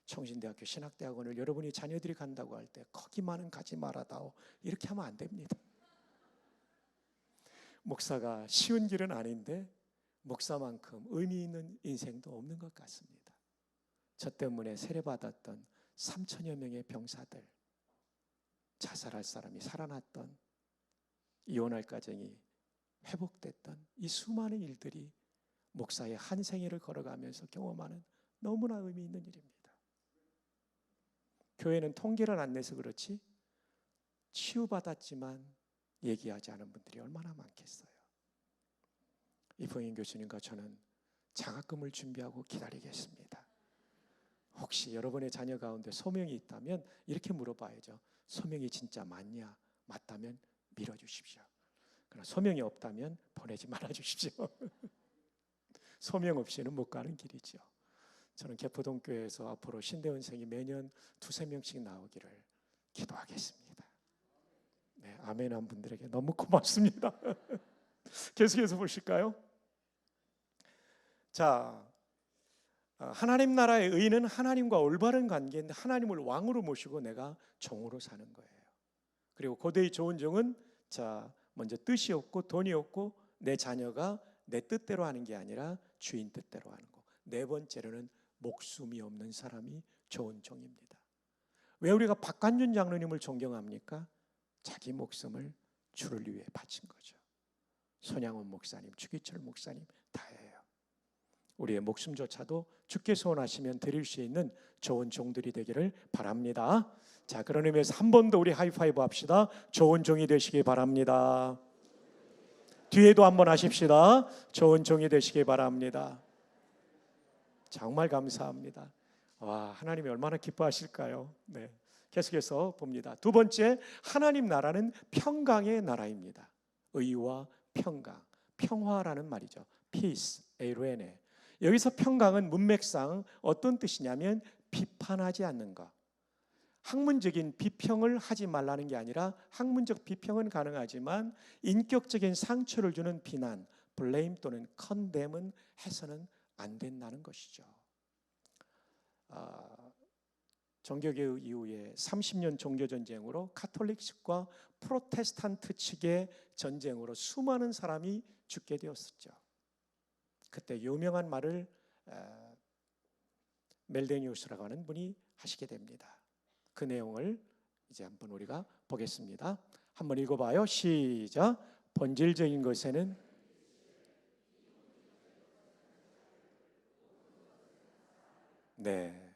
S4: 청신대학교 신학대학원을 여러분이 자녀들이 간다고 할 때 거기만은 가지 말아다오 이렇게 하면 안 됩니다. 목사가 쉬운 길은 아닌데 목사만큼 의미 있는 인생도 없는 것 같습니다. 저 때문에 세례받았던 3천여 명의 병사들, 자살할 사람이 살아났던, 이혼할 가정이 회복됐던 이 수많은 일들이 목사의 한 생애를 걸어가면서 경험하는 너무나 의미 있는 일입니다. 교회는 통계를 안 내서 그렇지 치유받았지만 얘기하지 않은 분들이 얼마나 많겠어요. 이봉인 교수님과 저는 장학금을 준비하고 기다리겠습니다. 혹시 여러분의 자녀 가운데 소명이 있다면 이렇게 물어봐야죠. 소명이 진짜 맞냐? 맞다면 밀어주십시오. 그러나 소명이 없다면 보내지 말아주십시오. 소명 없이는 못 가는 길이죠. 저는 개포동교회에서 앞으로 신대원생이 매년 2-3명씩 나오기를 기도하겠습니다. 네, 아멘 한 분들에게 너무 고맙습니다. 계속해서 보실까요? 자, 하나님 나라의 의는 하나님과 올바른 관계인데 하나님을 왕으로 모시고 내가 종으로 사는 거예요. 그리고 고대의 좋은 종은 자 먼저 뜻이 없고 돈이 없고 내 자녀가 내 뜻대로 하는 게 아니라 주인 뜻대로 하는 거. 네 번째로는 목숨이 없는 사람이 좋은 종입니다. 왜 우리가 박관준 장로님을 존경합니까? 자기 목숨을 주를 위해 바친 거죠. 손양원 목사님, 주기철 목사님 다예요. 우리의 목숨조차도 주께서 원하시면 드릴 수 있는 좋은 종들이 되기를 바랍니다. 자, 그런 의미에서 한 번 더 우리 하이파이브 합시다. 좋은 종이 되시기 바랍니다. 뒤에도 한번 하십시다. 좋은 종이 되시기 바랍니다. 정말 감사합니다. 와, 하나님이 얼마나 기뻐하실까요? 네, 계속해서 봅니다. 두 번째, 하나님 나라는 평강의 나라입니다. 의와 평강, 평화라는 말이죠. Peace, 에이로에네. 여기서 평강은 문맥상 어떤 뜻이냐면 비판하지 않는 것. 학문적인 비평을 하지 말라는 게 아니라 학문적 비평은 가능하지만 인격적인 상처를 주는 비난, 블레임 또는 컨뎀은 해서는 안 된다는 것이죠. 정교개혁 이후에 30년 종교전쟁으로 카톨릭과 프로테스탄트 측의 전쟁으로 수많은 사람이 죽게 되었었죠. 그때 유명한 말을 멜데니우스라고 하는 분이 하시게 됩니다. 그 내용을 이제 한번 우리가 보겠습니다. 한번 읽어봐요. 시작. 본질적인 것에는 네,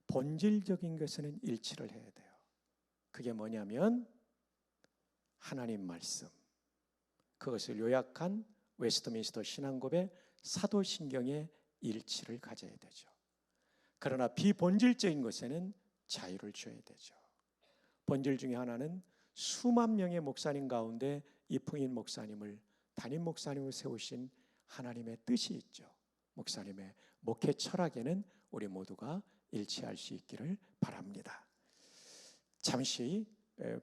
S4: 본질적인 것에는 일치를 해야 돼요. 그게 뭐냐면 하나님 말씀, 그것을 요약한 웨스트민스터 신앙고백 사도신경의 일치를 가져야 되죠. 그러나 비본질적인 것에는 자유를 줘야 되죠. 본질 중에 하나는 수만 명의 목사님 가운데 이풍인 목사님을 담임 목사님을 세우신 하나님의 뜻이 있죠. 목사님의 목회 철학에는 우리 모두가 일치할 수 있기를 바랍니다. 잠시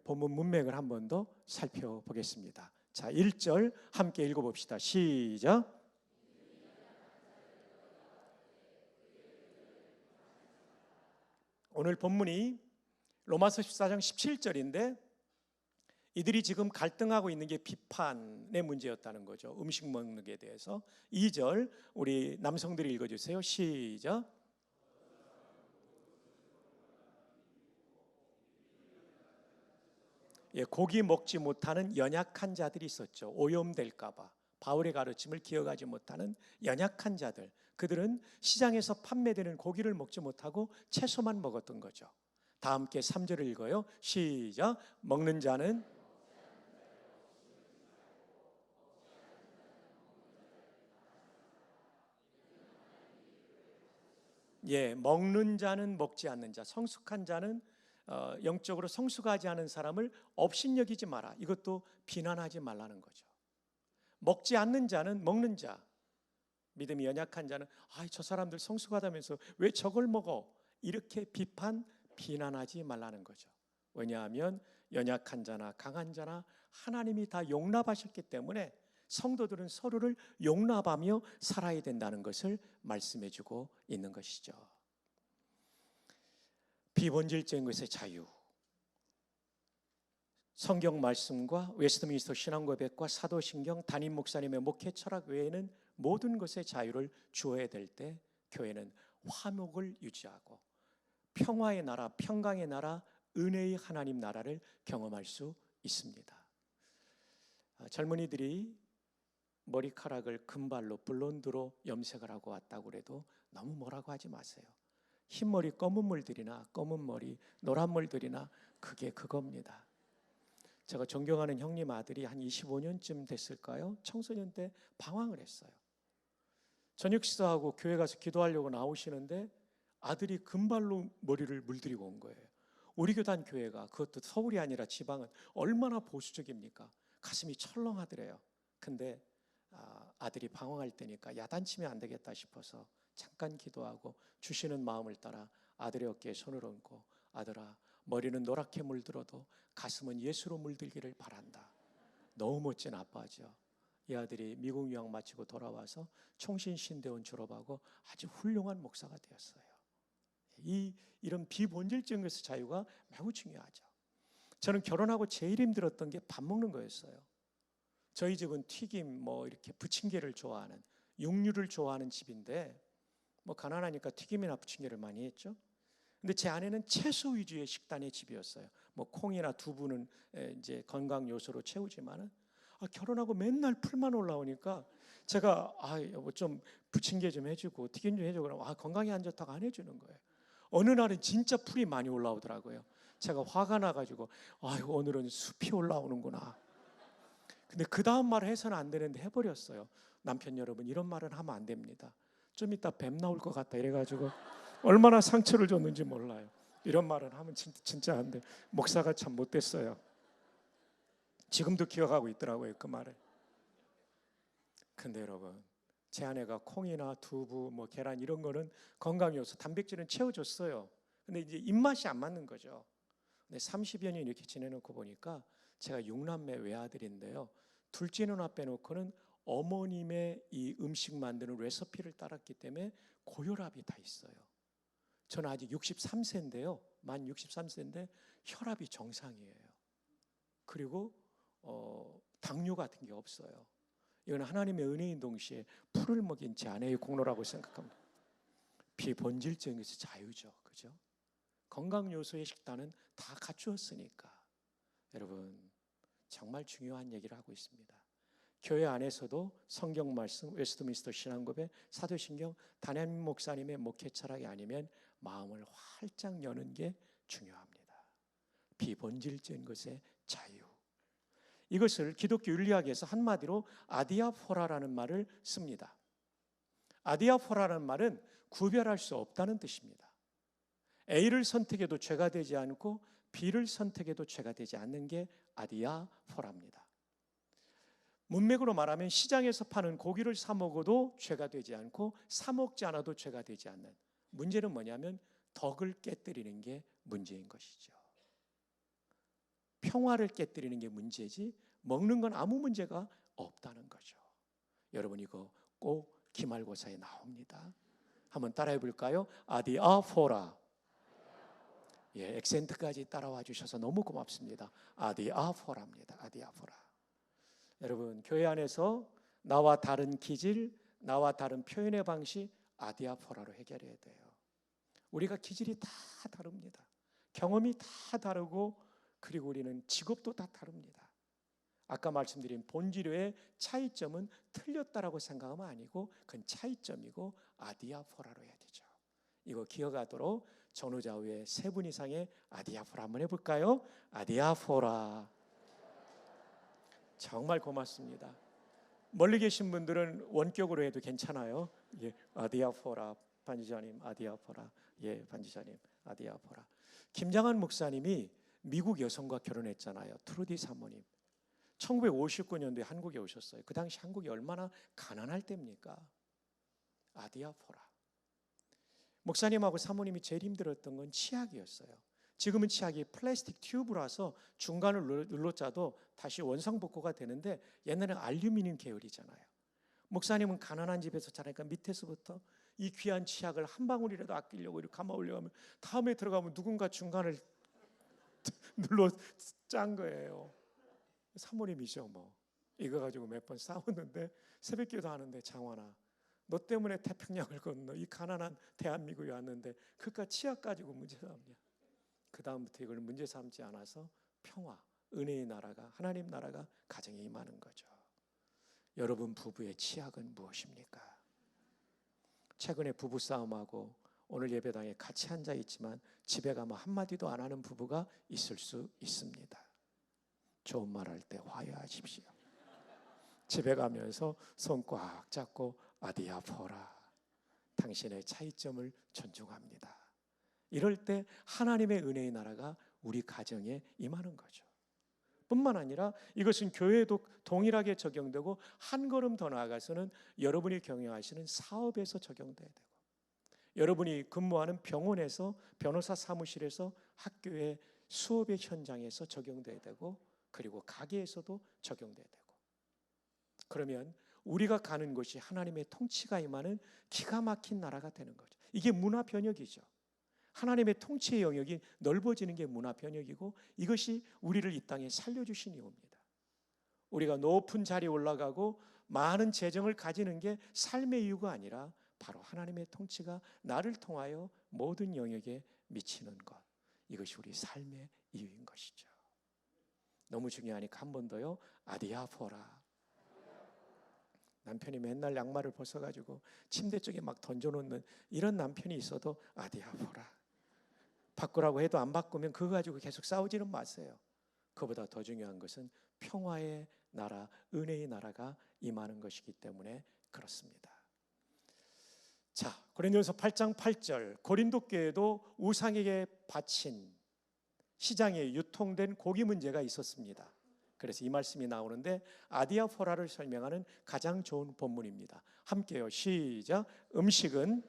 S4: 본문 문맥을 한 번 더 살펴보겠습니다. 자, 1절 함께 읽어봅시다. 시작. 오늘 본문이 로마서 14장 17절인데 이들이 지금 갈등하고 있는 게 비판의 문제였다는 거죠. 음식 먹는 게 대해서. 2절 우리 남성들이 읽어주세요. 시작. 예, 고기 먹지 못하는 연약한 자들이 있었죠. 오염될까 봐. 바울의 가르침을 기억하지 못하는 연약한 자들. 그들은 시장에서 판매되는 고기를 먹지 못하고 채소만 먹었던 거죠. 다 함께 3절을 읽어요. 시작. 먹는 자는 먹는 자는 먹지 않는 자, 성숙한 자는 영적으로 성숙하지 않은 사람을 업신여기지 마라. 이것도 비난하지 말라는 거죠. 먹지 않는 자는 먹는 자, 믿음이 연약한 자는 저 사람들 성숙하다면서 왜 저걸 먹어? 이렇게 비난하지 말라는 거죠. 왜냐하면 연약한 자나 강한 자나 하나님이 다 용납하셨기 때문에 성도들은 서로를 용납하며 살아야 된다는 것을 말씀해주고 있는 것이죠. 비본질적인 것의 자유, 성경 말씀과 웨스트민스터 신앙고백과 사도신경, 담임 목사님의 목회 철학 외에는 모든 것의 자유를 주어야 될 때 교회는 화목을 유지하고 평화의 나라, 평강의 나라, 은혜의 하나님 나라를 경험할 수 있습니다. 젊은이들이 머리카락을 금발로 블론드로 염색을 하고 왔다고 그래도 너무 뭐라고 하지 마세요. 흰머리 검은 물들이나 검은 머리 노란 물들이나 그게 그겁니다. 제가 존경하는 형님 아들이 한 25년쯤 됐을까요? 청소년 때 방황을 했어요. 저녁 식사하고 교회 가서 기도하려고 나오시는데 아들이 금발로 머리를 물들이고 온 거예요. 우리 교단 교회가, 그것도 서울이 아니라 지방은 얼마나 보수적입니까? 가슴이 철렁하더래요. 근데 아들이 방황할 때니까 야단치면 안 되겠다 싶어서 잠깐 기도하고 주시는 마음을 따라 아들의 어깨에 손을 얹고, 아들아, 머리는 노랗게 물들어도 가슴은 예수로 물들기를 바란다. 너무 멋진 아빠죠. 이 아들이 미국 유학 마치고 돌아와서 총신신대원 졸업하고 아주 훌륭한 목사가 되었어요. 이런 비본질적인 것의 자유가 매우 중요하죠. 저는 결혼하고 제일 힘들었던 게 밥 먹는 거였어요. 저희 집은 튀김, 이렇게 부침개를 좋아하는, 육류를 좋아하는 집인데 가난하니까 튀김이나 부침개를 많이 했죠. 근데 제 아내는 채소 위주의 식단의 집이었어요. 콩이나 두부는 이제 건강 요소로 채우지만은 결혼하고 맨날 풀만 올라오니까 제가 여보 좀 부침개 좀 해주고 튀김 좀 해주고 그러면 건강에 안 좋다고 안 해주는 거예요. 어느 날은 진짜 풀이 많이 올라오더라고요. 제가 화가 나가지고 오늘은 숲이 올라오는구나. 근데 그 다음 말을 해서는 안 되는데 해버렸어요. 남편 여러분, 이런 말은 하면 안 됩니다. 좀 이따 뱀 나올 것 같다 이래가지고 얼마나 상처를 줬는지 몰라요. 이런 말은 하면 진짜 안 돼. 목사가 참 못됐어요. 지금도 기억하고 있더라고요, 그 말을. 근데 여러분, 제 아내가 콩이나 두부, 계란 이런 거는 건강 요소, 단백질은 채워줬어요. 근데 이제 입맛이 안 맞는 거죠. 근데 30여 년 이렇게 지내놓고 보니까 제가 6남매 외아들인데요. 둘째 누나 빼놓고는 어머님의 이 음식 만드는 레시피를 따랐기 때문에 고혈압이 다 있어요. 저는 아직 63세인데요. 만 63세인데 혈압이 정상이에요. 그리고 당뇨 같은 게 없어요. 이건 하나님의 은혜인 동시에 풀을 먹인 제 아내의 공로라고 생각합니다. 비본질적인 것이 자유죠. 그죠? 건강 요소의 식단은 다 갖추었으니까. 여러분, 정말 중요한 얘기를 하고 있습니다. 교회 안에서도 성경 말씀, 웨스트민스터 신앙고백, 사도신경, 담임 목사님의 목회 철학이 아니면 마음을 활짝 여는 게 중요합니다. 비본질적인 것의 자유. 이것을 기독교 윤리학에서 한마디로 아디아포라라는 말을 씁니다. 아디아포라라는 말은 구별할 수 없다는 뜻입니다. A를 선택해도 죄가 되지 않고 B를 선택해도 죄가 되지 않는 게 아디아포라입니다. 문맥으로 말하면 시장에서 파는 고기를 사 먹어도 죄가 되지 않고 사 먹지 않아도 죄가 되지 않는, 문제는 뭐냐면 덕을 깨뜨리는 게 문제인 것이죠. 평화를 깨뜨리는 게 문제지 먹는 건 아무 문제가 없다는 거죠. 여러분, 이거 꼭 기말고사에 나옵니다. 한번 따라해 볼까요? 아디아포라. 액센트까지 따라와 주셔서 너무 고맙습니다. 아디아포라입니다. 아디아포라. 여러분, 교회 안에서 나와 다른 기질, 나와 다른 표현의 방식, 아디아포라로 해결해야 돼요. 우리가 기질이 다 다릅니다. 경험이 다 다르고, 그리고 우리는 직업도 다 다릅니다. 아까 말씀드린 본질의 차이점은 틀렸다라고 생각하면 아니고 그건 차이점이고 아디아포라로 해야 되죠. 이거 기억하도록 전후좌우에 3분 이상의 아디아포라 한번 해볼까요? 아디아포라. 정말 고맙습니다. 멀리 계신 분들은 원격으로 해도 괜찮아요. 아디아포라, 반지자님 아디아포라. 반지자님 아디아포라. 김장한 목사님이 미국 여성과 결혼했잖아요. 트루디 사모님. 1959년도에 한국에 오셨어요. 그 당시 한국이 얼마나 가난할 때입니까? 아디아포라. 목사님하고 사모님이 제일 힘들었던 건 치약이었어요. 지금은 치약이 플라스틱 튜브라서 중간을 눌러 짜도 다시 원상복구가 되는데 옛날에는 알루미늄 계열이잖아요. 목사님은 가난한 집에서 자라니까 밑에서부터 이 귀한 치약을 한 방울이라도 아끼려고 이렇게 감아 올려가면 다음에 들어가면 누군가 중간을 눌러 짠 거예요. 사모님이죠. 이거 가지고 몇 번 싸웠는데 새벽기도 하는데, 장환아, 너 때문에 태평양을 건너 이 가난한 대한민국에 왔는데 그깟 치약 가지고 문제 삼냐. 그 다음부터 이걸 문제 삼지 않아서 평화, 은혜의 나라가, 하나님 나라가 가정에 임하는 거죠. 여러분 부부의 치약은 무엇입니까? 최근에 부부싸움하고 오늘 예배당에 같이 앉아 있지만 집에 가면 한마디도 안 하는 부부가 있을 수 있습니다. 좋은 말 할 때 화해하십시오. 집에 가면서 손 꽉 잡고 아디아포라, 당신의 차이점을 존중합니다. 이럴 때 하나님의 은혜의 나라가 우리 가정에 임하는 거죠. 뿐만 아니라 이것은 교회에도 동일하게 적용되고 한 걸음 더 나아가서는 여러분이 경영하시는 사업에서 적용돼야 되고, 여러분이 근무하는 병원에서, 변호사 사무실에서, 학교의 수업의 현장에서 적용돼야 되고, 그리고 가게에서도 적용돼야 되고. 그러면 우리가 가는 곳이 하나님의 통치가 임하는 기가 막힌 나라가 되는 거죠. 이게 문화 변혁이죠. 하나님의 통치의 영역이 넓어지는 게 문화 변혁이고, 이것이 우리를 이 땅에 살려주신 이유입니다. 우리가 높은 자리에 올라가고 많은 재정을 가지는 게 삶의 이유가 아니라 바로 하나님의 통치가 나를 통하여 모든 영역에 미치는 것, 이것이 우리 삶의 이유인 것이죠. 너무 중요하니까 한 번 더요. 아디아포라. 남편이 맨날 양말을 벗어가지고 침대 쪽에 막 던져놓는 이런 남편이 있어도 아디아포라. 바꾸라고 해도 안 바꾸면 그거 가지고 계속 싸우지는 마세요. 그보다 더 중요한 것은 평화의 나라, 은혜의 나라가 임하는 것이기 때문에 그렇습니다. 자, 고린도전서 8장 8절, 고린도 교회도 우상에게 바친 시장에 유통된 고기 문제가 있었습니다. 그래서 이 말씀이 나오는데 아디아포라를 설명하는 가장 좋은 본문입니다. 함께요. 시작. 음식은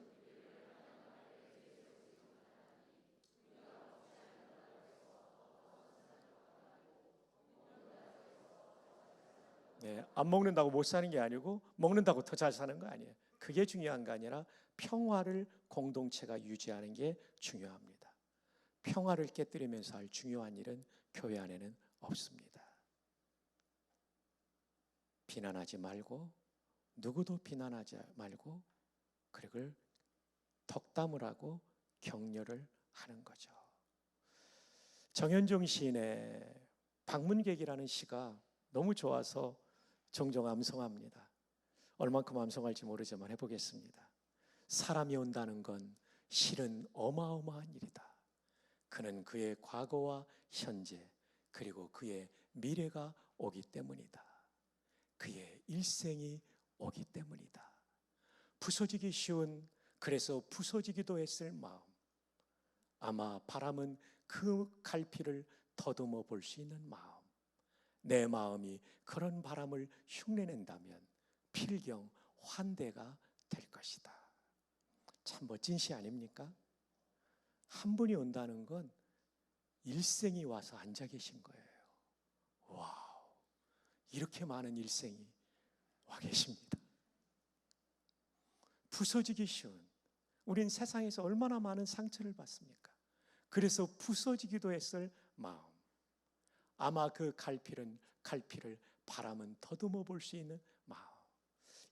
S4: 안 먹는다고 못 사는 게 아니고 먹는다고 더 잘 사는 거 아니에요. 그게 중요한 거 아니라 평화를 공동체가 유지하는 게 중요합니다. 평화를 깨뜨리면서 할 중요한 일은 교회 안에는 없습니다. 비난하지 말고, 누구도 비난하지 말고, 그리고 덕담을 하고 격려를 하는 거죠. 정현종 시인의 방문객이라는 시가 너무 좋아서 종종 암송합니다. 얼만큼 암송할지 모르지만 해보겠습니다. 사람이 온다는 건 실은 어마어마한 일이다. 그는 그의 과거와 현재, 그리고 그의 미래가 오기 때문이다. 그의 일생이 오기 때문이다. 부서지기 쉬운, 그래서 부서지기도 했을 마음, 아마 바람은 그 갈피를 더듬어 볼 수 있는 마음, 내 마음이 그런 바람을 흉내낸다면 필경 환대가 될 것이다. 참 멋진 시 아닙니까? 한 분이 온다는 건 일생이 와서 앉아 계신 거예요. 와우, 이렇게 많은 일생이 와 계십니다. 부서지기 쉬운, 우린 세상에서 얼마나 많은 상처를 받습니까? 그래서 부서지기도 했을 마음, 아마 그 갈피를 바람은 더듬어 볼 수 있는 마음.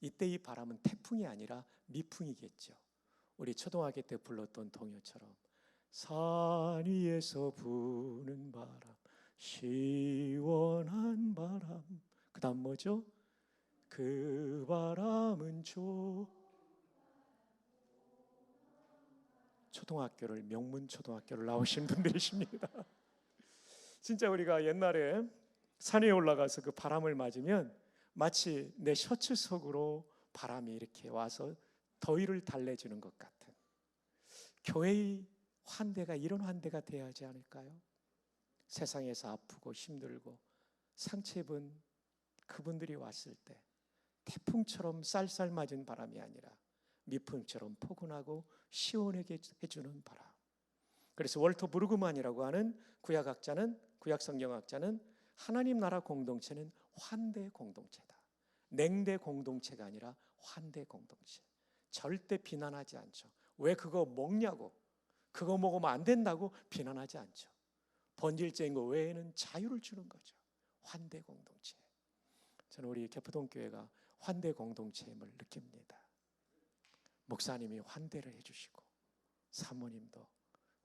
S4: 이때 이 바람은 태풍이 아니라 미풍이겠죠. 우리 초등학교 때 불렀던 동요처럼 산 위에서 부는 바람, 시원한 바람. 그 다음 뭐죠? 그 바람은 초등학교를, 명문초등학교를 나오신 분들이십니다. 진짜 우리가 옛날에 산에 올라가서 그 바람을 맞으면 마치 내 셔츠 속으로 바람이 이렇게 와서 더위를 달래주는 것 같은, 교회의 환대가 이런 환대가 돼야 하지 않을까요? 세상에서 아프고 힘들고 상처 입은 그분들이 왔을 때 태풍처럼 쌀쌀 맞은 바람이 아니라 미풍처럼 포근하고 시원하게 해주는 바람. 그래서 월터 브루그만이라고 하는 구약 성경학자는 하나님 나라 공동체는 환대 공동체다. 냉대 공동체가 아니라 환대 공동체. 절대 비난하지 않죠. 왜 그거 먹냐고, 그거 먹으면 안 된다고 비난하지 않죠. 본질적인 거 외에는 자유를 주는 거죠. 환대 공동체. 저는 우리 개포동 교회가 환대 공동체임을 느낍니다. 목사님이 환대를 해주시고, 사모님도,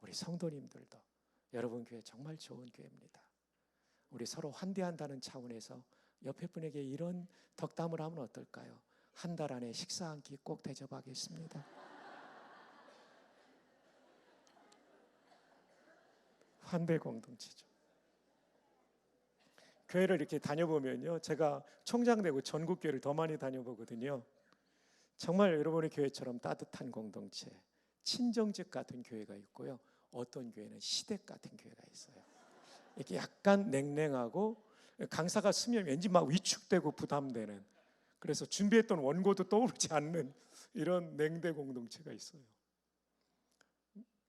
S4: 우리 성도님들도, 여러분 교회 정말 좋은 교회입니다. 우리 서로 환대한다는 차원에서 옆에 분에게 이런 덕담을 하면 어떨까요? 한 달 안에 식사 한 끼 꼭 대접하겠습니다. 환대 공동체죠. 교회를 이렇게 다녀보면요, 제가 총장 되고 전국 교회를 더 많이 다녀보거든요. 정말 여러분의 교회처럼 따뜻한 공동체, 친정집 같은 교회가 있고요, 어떤 교회는 시댁 같은 교회가 있어요. 이렇게 약간 냉랭하고 강사가 쓰면 왠지 막 위축되고 부담되는, 그래서 준비했던 원고도 떠오르지 않는 이런 냉대 공동체가 있어요.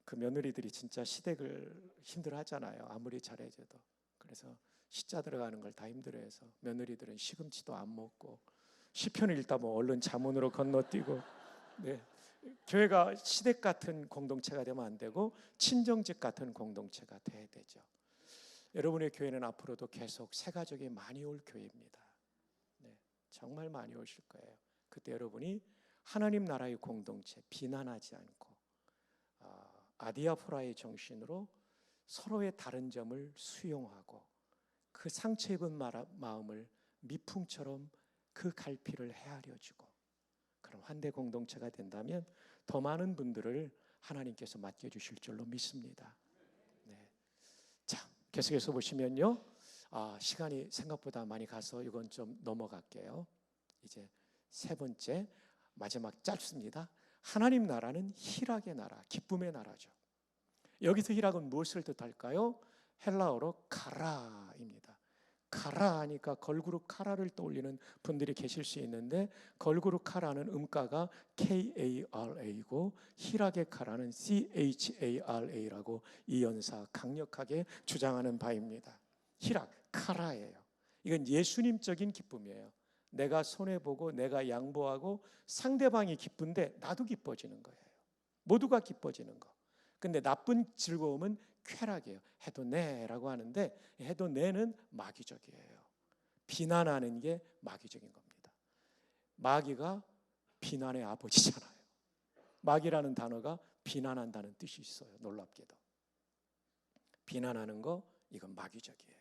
S4: 그 며느리들이 진짜 시댁을 힘들어하잖아요. 아무리 잘해줘도. 그래서 시자 들어가는 걸 다 힘들어해서 며느리들은 시금치도 안 먹고 시편 읽다 뭐 얼른 자문으로 건너뛰고. 네. 교회가 시댁 같은 공동체가 되면 안 되고 친정집 같은 공동체가 돼야 되죠. 여러분의 교회는 앞으로도 계속 새 가족이 많이 올 교회입니다. 네, 정말 많이 오실 거예요. 그때 여러분이 하나님 나라의 공동체, 비난하지 않고 아디아포라의 정신으로 서로의 다른 점을 수용하고 그 상처 입은 마음을 미풍처럼 그 갈피를 헤아려주고 그럼 환대 공동체가 된다면 더 많은 분들을 하나님께서 맡겨주실 줄로 믿습니다. 네. 자, 계속해서 보시면요, 시간이 생각보다 많이 가서 이건 좀 넘어갈게요. 이제 세 번째, 마지막 짧습니다. 하나님 나라는 희락의 나라, 기쁨의 나라죠. 여기서 희락은 무엇을 뜻할까요? 헬라어로 카라입니다. 카라 하니까 걸그룹 카라를 떠올리는 분들이 계실 수 있는데, 걸그룹 카라는 음가가 K-A-R-A고 희락의 카라는 C-H-A-R-A라고 이연사 강력하게 주장하는 바입니다. 희락, 카라예요. 이건 예수님적인 기쁨이에요. 내가 손해보고 내가 양보하고 상대방이 기쁜데 나도 기뻐지는 거예요. 모두가 기뻐지는 거. 근데 나쁜 즐거움은 쾌락이에요. 해도 네라고 하는데, 해도 네는 마귀적이에요. 비난하는 게 마귀적인 겁니다. 마귀가 비난의 아버지잖아요. 마귀라는 단어가 비난한다는 뜻이 있어요. 놀랍게도 비난하는 거, 이건 마귀적이에요.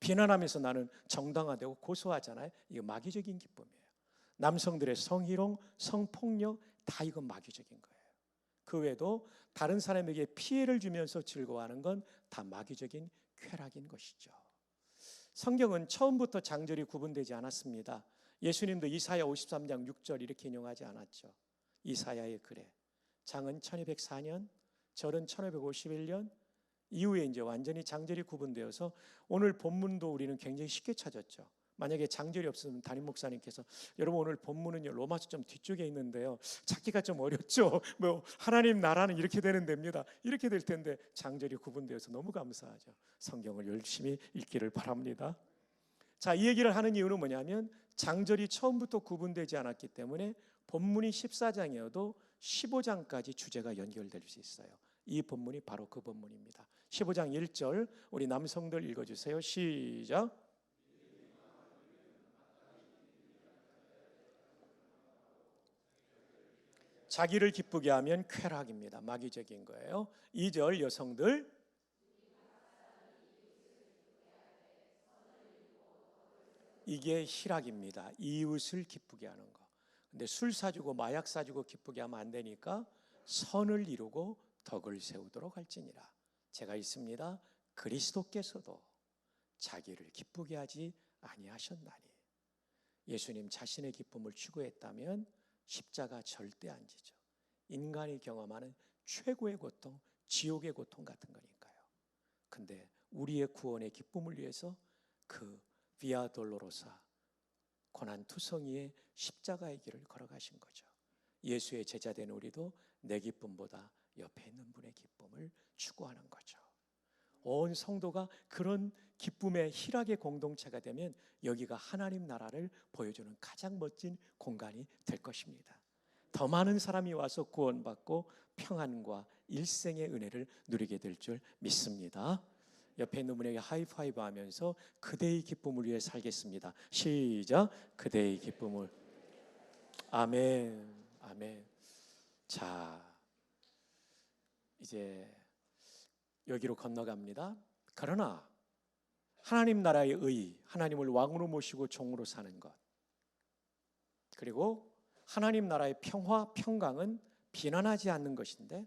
S4: 비난하면서 나는 정당화되고 고소하잖아요. 이거 마귀적인 기쁨이에요. 남성들의 성희롱, 성폭력, 다 이건 마귀적인 거예요. 그 외에도 다른 사람에게 피해를 주면서 즐거워하는 건 다 마귀적인 쾌락인 것이죠. 성경은 처음부터 장절이 구분되지 않았습니다. 예수님도 이사야 53장 6절 이렇게 인용하지 않았죠. 이사야의 글에 장은 1204년, 절은 1551년 이후에 이제 완전히 장절이 구분되어서 오늘 본문도 우리는 굉장히 쉽게 찾았죠. 만약에 장절이 없으면 담임 목사님께서 여러분 오늘 본문은요 로마서 좀 뒤쪽에 있는데요 찾기가 좀 어렵죠. 뭐 하나님 나라는 이렇게 되는 데입니다. 이렇게 될 텐데 장절이 구분되어서 너무 감사하죠. 성경을 열심히 읽기를 바랍니다. 자, 이 얘기를 하는 이유는 뭐냐면 장절이 처음부터 구분되지 않았기 때문에 본문이 14장이어도 15장까지 주제가 연결될 수 있어요. 이 본문이 바로 그 본문입니다. 15장 1절 우리 남성들 읽어주세요. 시작. 자기를 기쁘게 하면 쾌락입니다. 마귀적인 거예요. 2절 여성들 이게 희락입니다. 이웃을 기쁘게 하는 거. 근데 술 사주고 마약 사주고 기쁘게 하면 안 되니까 선을 이루고 덕을 세우도록 할지니라. 제가 있습니다. 그리스도께서도 자기를 기쁘게 하지 아니하셨나니. 예수님 자신의 기쁨을 추구했다면 십자가 절대 안 지죠. 인간이 경험하는 최고의 고통, 지옥의 고통 같은 거니까요. 근데 우리의 구원의 기쁨을 위해서 그 비아 돌로로사 고난투성이의 십자가의 길을 걸어가신 거죠. 예수의 제자된 우리도 내 기쁨보다 옆에 있는 분의 기쁨을 추구하는 거죠. 온 성도가 그런 기쁨의 희락의 공동체가 되면 여기가 하나님 나라를 보여주는 가장 멋진 공간이 될 것입니다. 더 많은 사람이 와서 구원받고 평안과 일생의 은혜를 누리게 될 줄 믿습니다. 옆에 있는 분에게 하이파이브 하면서 그대의 기쁨을 위해 살겠습니다. 시작. 그대의 기쁨을. 아멘. 아멘. 자, 이제 여기로 건너갑니다. 그러나 하나님 나라의 의, 하나님을 왕으로 모시고 종으로 사는 것, 그리고 하나님 나라의 평화, 평강은 비난하지 않는 것인데,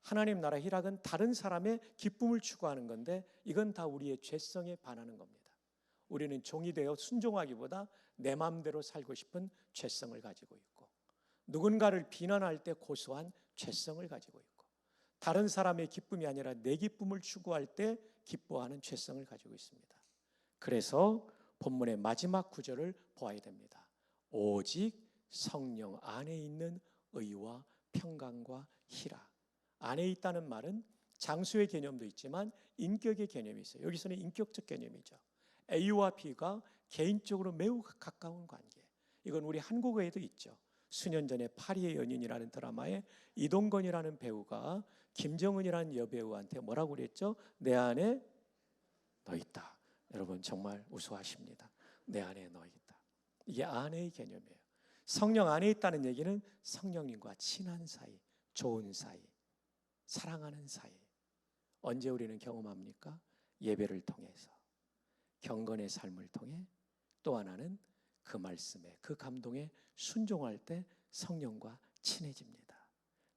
S4: 하나님 나라 희락은 다른 사람의 기쁨을 추구하는 건데, 이건 다 우리의 죄성에 반하는 겁니다. 우리는 종이 되어 순종하기보다 내 마음대로 살고 싶은 죄성을 가지고 있고, 누군가를 비난할 때 고소한 죄성을 가지고 있고, 다른 사람의 기쁨이 아니라 내 기쁨을 추구할 때 기뻐하는 죄성을 가지고 있습니다. 그래서 본문의 마지막 구절을 보아야 됩니다. 오직 성령 안에 있는 의와 평강과 희락. 안에 있다는 말은 장소의 개념도 있지만 인격의 개념이 있어요. 여기서는 인격적 개념이죠. A와 B가 개인적으로 매우 가까운 관계. 이건 우리 한국어에도 있죠. 수년 전에 파리의 연인이라는 드라마에 이동건이라는 배우가 김정은이라는 여배우한테 뭐라고 그랬죠? 내 안에 너 있다. 여러분 정말 우수하십니다. 내 안에 너 있다. 이게 안의 개념이에요. 성령 안에 있다는 얘기는 성령님과 친한 사이, 좋은 사이, 사랑하는 사이. 언제 우리는 경험합니까? 예배를 통해서, 경건의 삶을 통해, 또 하나는 그 말씀에, 그 감동에 순종할 때 성령과 친해집니다.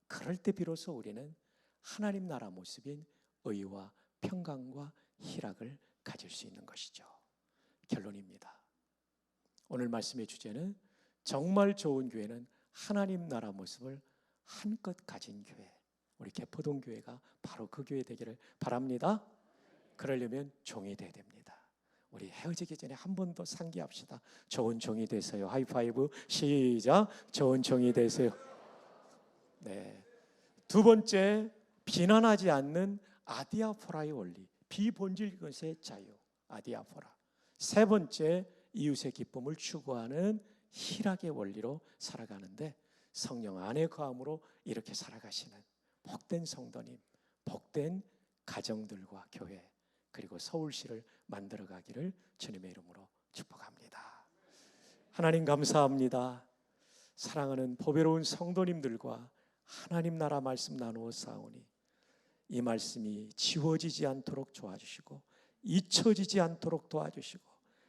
S4: 그럴 때 비로소 우리는 하나님 나라 모습인 의와 평강과 희락을 가질 수 있는 것이죠. 결론입니다. 오늘 말씀의 주제는 정말 좋은 교회는 하나님 나라 모습을 한껏 가진 교회, 우리 개포동 교회가 바로 그 교회 되기를 바랍니다. 그러려면 종이 돼야 됩니다. 우리 헤어지기 전에 한 번 더 상기합시다. 좋은 종이 되세요. 하이파이브 시작. 좋은 종이 되세요. 네. 두 번째, 비난하지 않는 아디아포라의 원리, 비본질 것의 자유, 아디아포라. 세 번째, 이웃의 기쁨을 추구하는 희락의 원리로 살아가는데, 성령 안에 거함으로 이렇게 살아가시는 복된 성도님, 복된 가정들과 교회, 그리고 서울시를 만들어가기를 주님의 이름으로 축복합니다. 하나님 감사합니다. 사랑하는 보배로운 성도님들과 하나님 나라 말씀 나누어 싸우니 이 말씀이 지워지지 않도록 도와주시고 잊혀지지 않도록 도와주시고,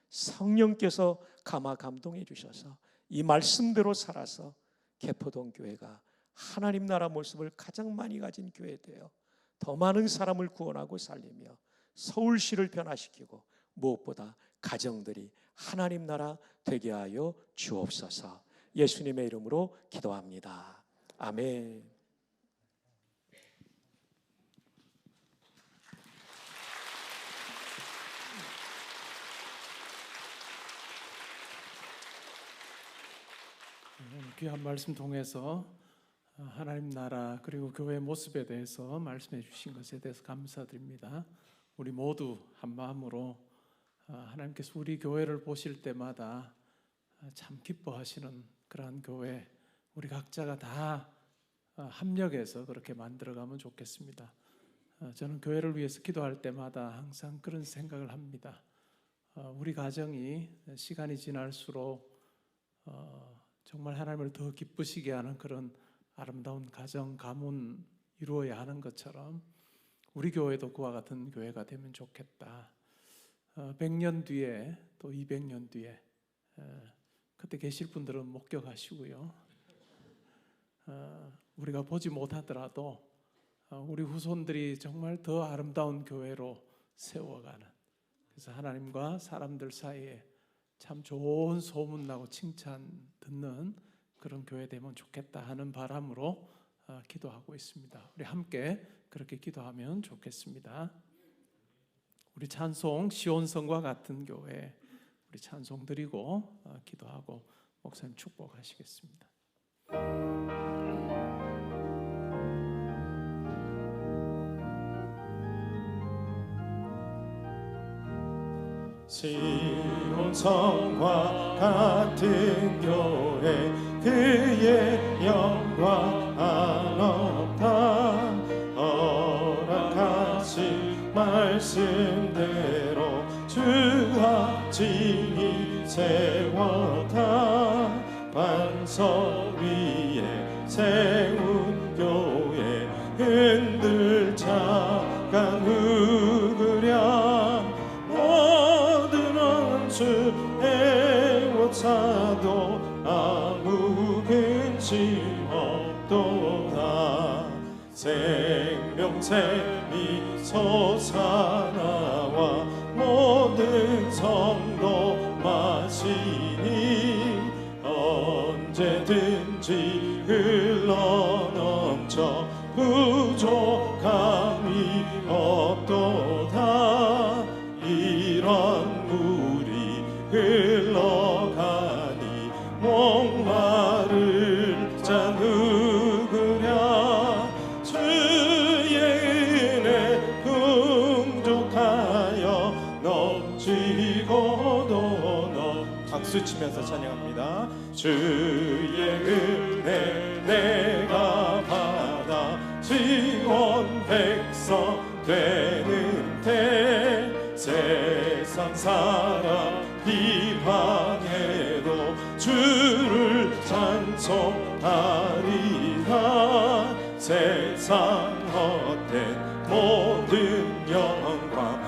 S4: 성령께서 감화 감동해 주셔서 이 말씀대로 살아서 개포동 교회가 하나님 나라 모습을 가장 많이 가진 교회 되어 더 많은 사람을 구원하고 살리며 서울시를 변화시키고 무엇보다 가정들이 하나님 나라 되게 하여 주옵소서. 예수님의 이름으로 기도합니다. 아멘.
S3: 귀한 말씀 통해서 하나님 나라 그리고 교회 모습에 대해서 말씀해 주신 것에 대해서 감사드립니다. 우리 모두 한 마음으로 하나님께서 우리 교회를 보실 때마다 참 기뻐하시는 그러한 교회, 우리 각자가 다 합력해서 그렇게 만들어가면 좋겠습니다. 저는 교회를 위해서 기도할 때마다 항상 그런 생각을 합니다. 우리 가정이 시간이 지날수록 정말 하나님을 더 기쁘시게 하는 그런 아름다운 가정, 가문 이루어야 하는 것처럼 우리 교회도 그와 같은 교회가 되면 좋겠다. 100년 뒤에 또 200년 뒤에 그때 계실 분들은 목격하시고요. 우리가 보지 못하더라도 우리 후손들이 정말 더 아름다운 교회로 세워가는, 그래서 하나님과 사람들 사이에 참 좋은 소문나고 칭찬 듣는 그런 교회 되면 좋겠다 하는 바람으로 기도하고 있습니다. 우리 함께 그렇게 기도하면 좋겠습니다. 우리 찬송 시온성과 같은 교회, 우리 찬송 드리고 기도하고 목사님 축복하시겠습니다.
S1: 시온성과 같은 교회, 그의 영광 한없다. 허락하신 말씀대로 주가 진히 세웠다. 반석 위에 세운 교회, 흔들 자가 누구랴. 아무 근심 없도다. 생명샘이 솟아나와 모든 성도 마시니 언제든지 흘러넘쳐 부족함이 없도다. 이런 물이 흘러가니 목마를 자 누구랴. 주의 은혜 풍족하여 넘치고도 박수 치면서 찬양합니다. 주의 은혜 내가 받아 지원 백성 되는데 세상 사람 비방해도 주를 찬송하리라. 세상 헛된 모든 영광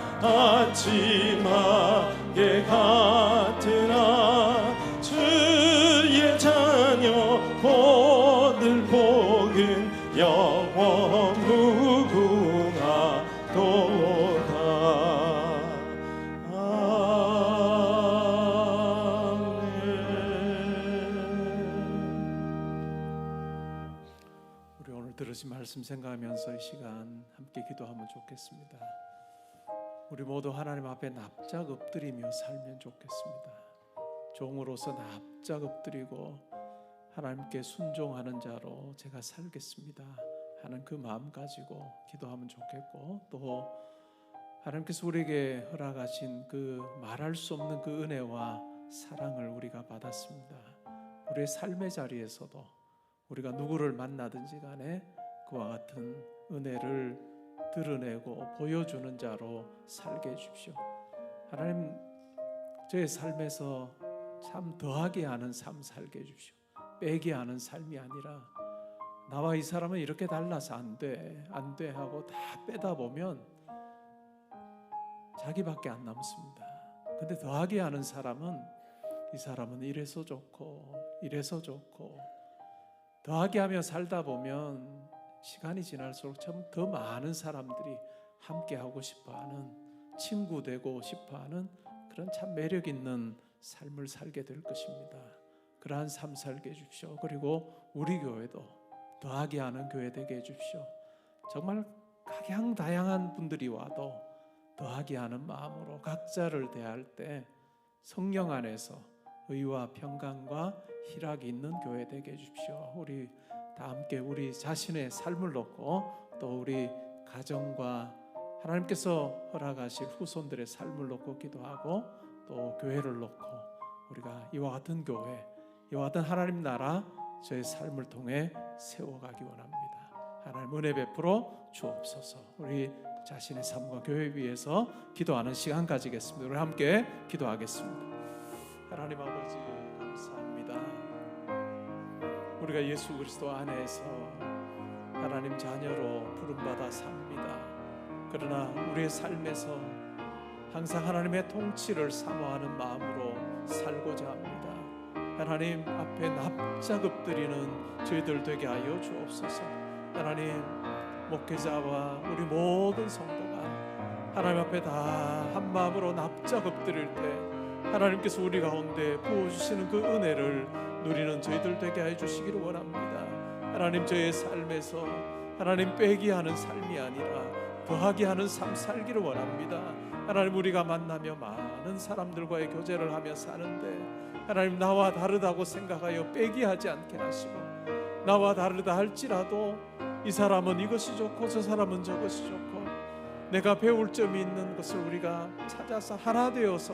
S1: 아침하게 같으나 주의 자녀 보들 복은 영원 무궁하도다.
S3: 우리 오늘 들으신 말씀 생각하면서 이 시간 함께 기도하면 좋겠습니다. 우리 모두 하나님 앞에 납작 엎드리며 살면 좋겠습니다. 종으로서 납작 엎드리고 하나님께 순종하는 자로 제가 살겠습니다 하는 그 마음 가지고 기도하면 좋겠고, 또 하나님께서 우리에게 허락하신 그 말할 수 없는 그 은혜와 사랑을 우리가 받았습니다. 우리의 삶의 자리에서도 우리가 누구를 만나든지 간에 그와 같은 은혜를 드러내고 보여주는 자로 살게 해주십시오. 하나님, 저의 삶에서 참 더하게 하는 삶 살게 해주십시오. 빼게 하는 삶이 아니라 나와 이 사람은 이렇게 달라서 안 돼 하고 다 빼다 보면 자기밖에 안 남습니다. 근데 더하게 하는 사람은 이 사람은 이래서 좋고 이래서 좋고 더하게 하며 살다 보면 시간이 지날수록 참 더 많은 사람들이 함께하고 싶어하는, 친구 되고 싶어하는 그런 참 매력 있는 삶을 살게 될 것입니다. 그러한 삶 살게 해주십시오. 그리고 우리 교회도 더하게 하는 교회 되게 해주십시오. 정말 각양다양한 분들이 와도 더하게 하는 마음으로 각자를 대할 때 성령 안에서 의와 평강과 희락이 있는 교회 되게 해주십시오. 우리 다 함께 우리 자신의 삶을 놓고 또 우리 가정과 하나님께서 허락하실 후손들의 삶을 놓고 기도하고 또 교회를 놓고 우리가 이와 같은 교회, 이와 같은 하나님 나라 저의 삶을 통해 세워가기 원합니다. 하나님 은혜 베풀어 주옵소서. 우리 자신의 삶과 교회 위해서 기도하는 시간 가지겠습니다. 우리 함께 기도하겠습니다. 하나님 아버지 감사합니다. 우리가 예수 그리스도 안에서 하나님 자녀로 부름받아 삽니다. 그러나 우리의 삶에서 항상 하나님의 통치를 사모하는 마음으로 살고자 합니다. 하나님 앞에 납작 엎드리는 저희들 되게 하여 주옵소서. 하나님, 목회자와 우리 모든 성도가 하나님 앞에 다 한 마음으로 납작 엎드릴 때 하나님께서 우리 가운데 부어주시는 그 은혜를 누리는 저희들 되게 해 주시기를 원합니다. 하나님, 저의 삶에서 하나님 빼기 하는 삶이 아니라 더하게 하는 삶 살기를 원합니다. 하나님, 우리가 만나며 많은 사람들과의 교제를 하며 사는데 하나님, 나와 다르다고 생각하여 빼기 하지 않게 하시고, 나와 다르다 할지라도 이 사람은 이것이 좋고 저 사람은 저것이 좋고 내가 배울 점이 있는 것을 우리가 찾아서 하나 되어서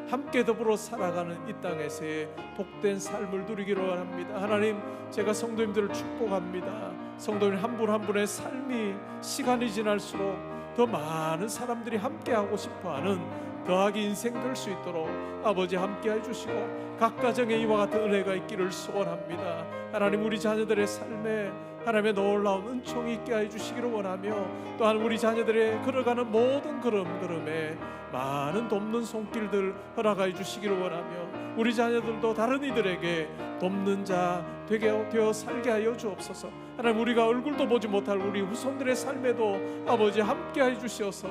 S3: 함께 더불어 살아가는 이 땅에서의 복된 삶을 누리기를 원합니다. 하나님, 제가 성도님들을 축복합니다. 성도님 한 분 한 분의 삶이 시간이 지날수록 더 많은 사람들이 함께하고 싶어하는 더하기 인생 될 수 있도록 아버지 함께 해주시고 각 가정에 이와 같은 은혜가 있기를 소원합니다. 하나님, 우리 자녀들의 삶에 하나님의 놀라운 은총이 있게 해주시기를 원하며, 또한 우리 자녀들의 걸어가는 모든 걸음걸음에 많은 돕는 손길들 허락해 주시기를 원하며, 우리 자녀들도 다른 이들에게 돕는 자 되게 되어 살게 하여 주옵소서. 하나님, 우리가 얼굴도 보지 못할 우리 후손들의 삶에도 아버지 함께해 주시어서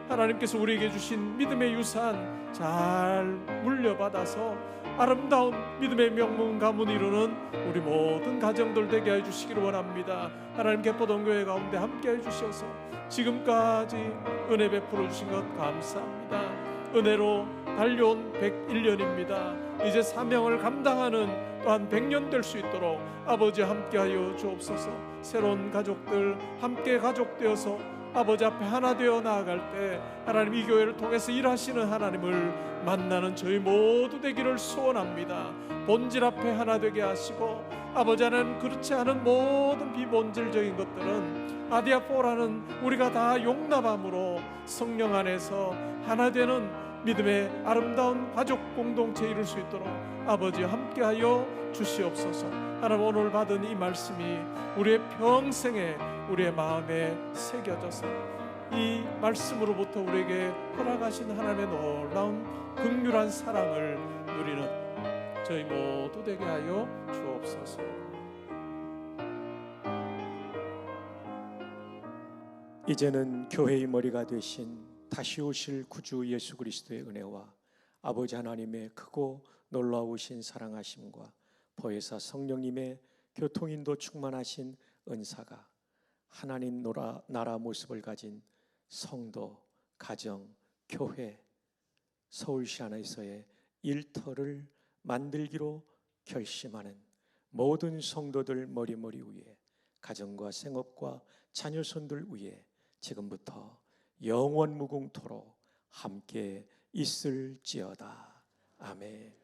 S3: 하나님께서 우리에게 주신 믿음의 유산 잘 물려받아서 아름다운 믿음의 명문 가문 이루는 우리 모든 가정들 되게 해 주시기를 원합니다. 하나님, 개포동교회 가운데 함께 해 주셔서 지금까지 은혜 베풀어 주신 것 감사합니다. 은혜로 달려온 101년입니다. 이제 사명을 감당하는 또한 100년 될 수 있도록 아버지 함께하여 주옵소서. 새로운 가족들 함께 가족되어서 아버지 앞에 하나 되어 나아갈 때 하나님, 이 교회를 통해서 일하시는 하나님을 만나는 저희 모두 되기를 소원합니다. 본질 앞에 하나 되게 하시고 아버지, 하나님, 그렇지 않은 모든 비본질적인 것들은 아디아포라는 우리가 다 용납함으로 성령 안에서 하나 되는 믿음의 아름다운 가족 공동체 이룰 수 있도록 아버지 함께하여 주시옵소서. 하나님, 오늘 받은 이 말씀이 우리의 평생에 우리의 마음에 새겨져서 이 말씀으로부터 우리에게 허락하신 하나님의 놀라운 긍휼한 사랑을 누리는 저희 모두 되게 하여 주옵소서.
S4: 이제는 교회의 머리가 되신 다시 오실 구주 예수 그리스도의 은혜와 아버지 하나님의 크고 놀라우신 사랑하심과 보혜사 성령님의 교통인도 충만하신 은사가 하나님 나라 모습을 가진 성도, 가정, 교회, 서울시 안에서의 일터를 만들기로 결심하는 모든 성도들 머리머리 위에, 가정과 생업과 자녀손들 위에 지금부터 영원 무궁토록 함께 있을지어다. 아멘.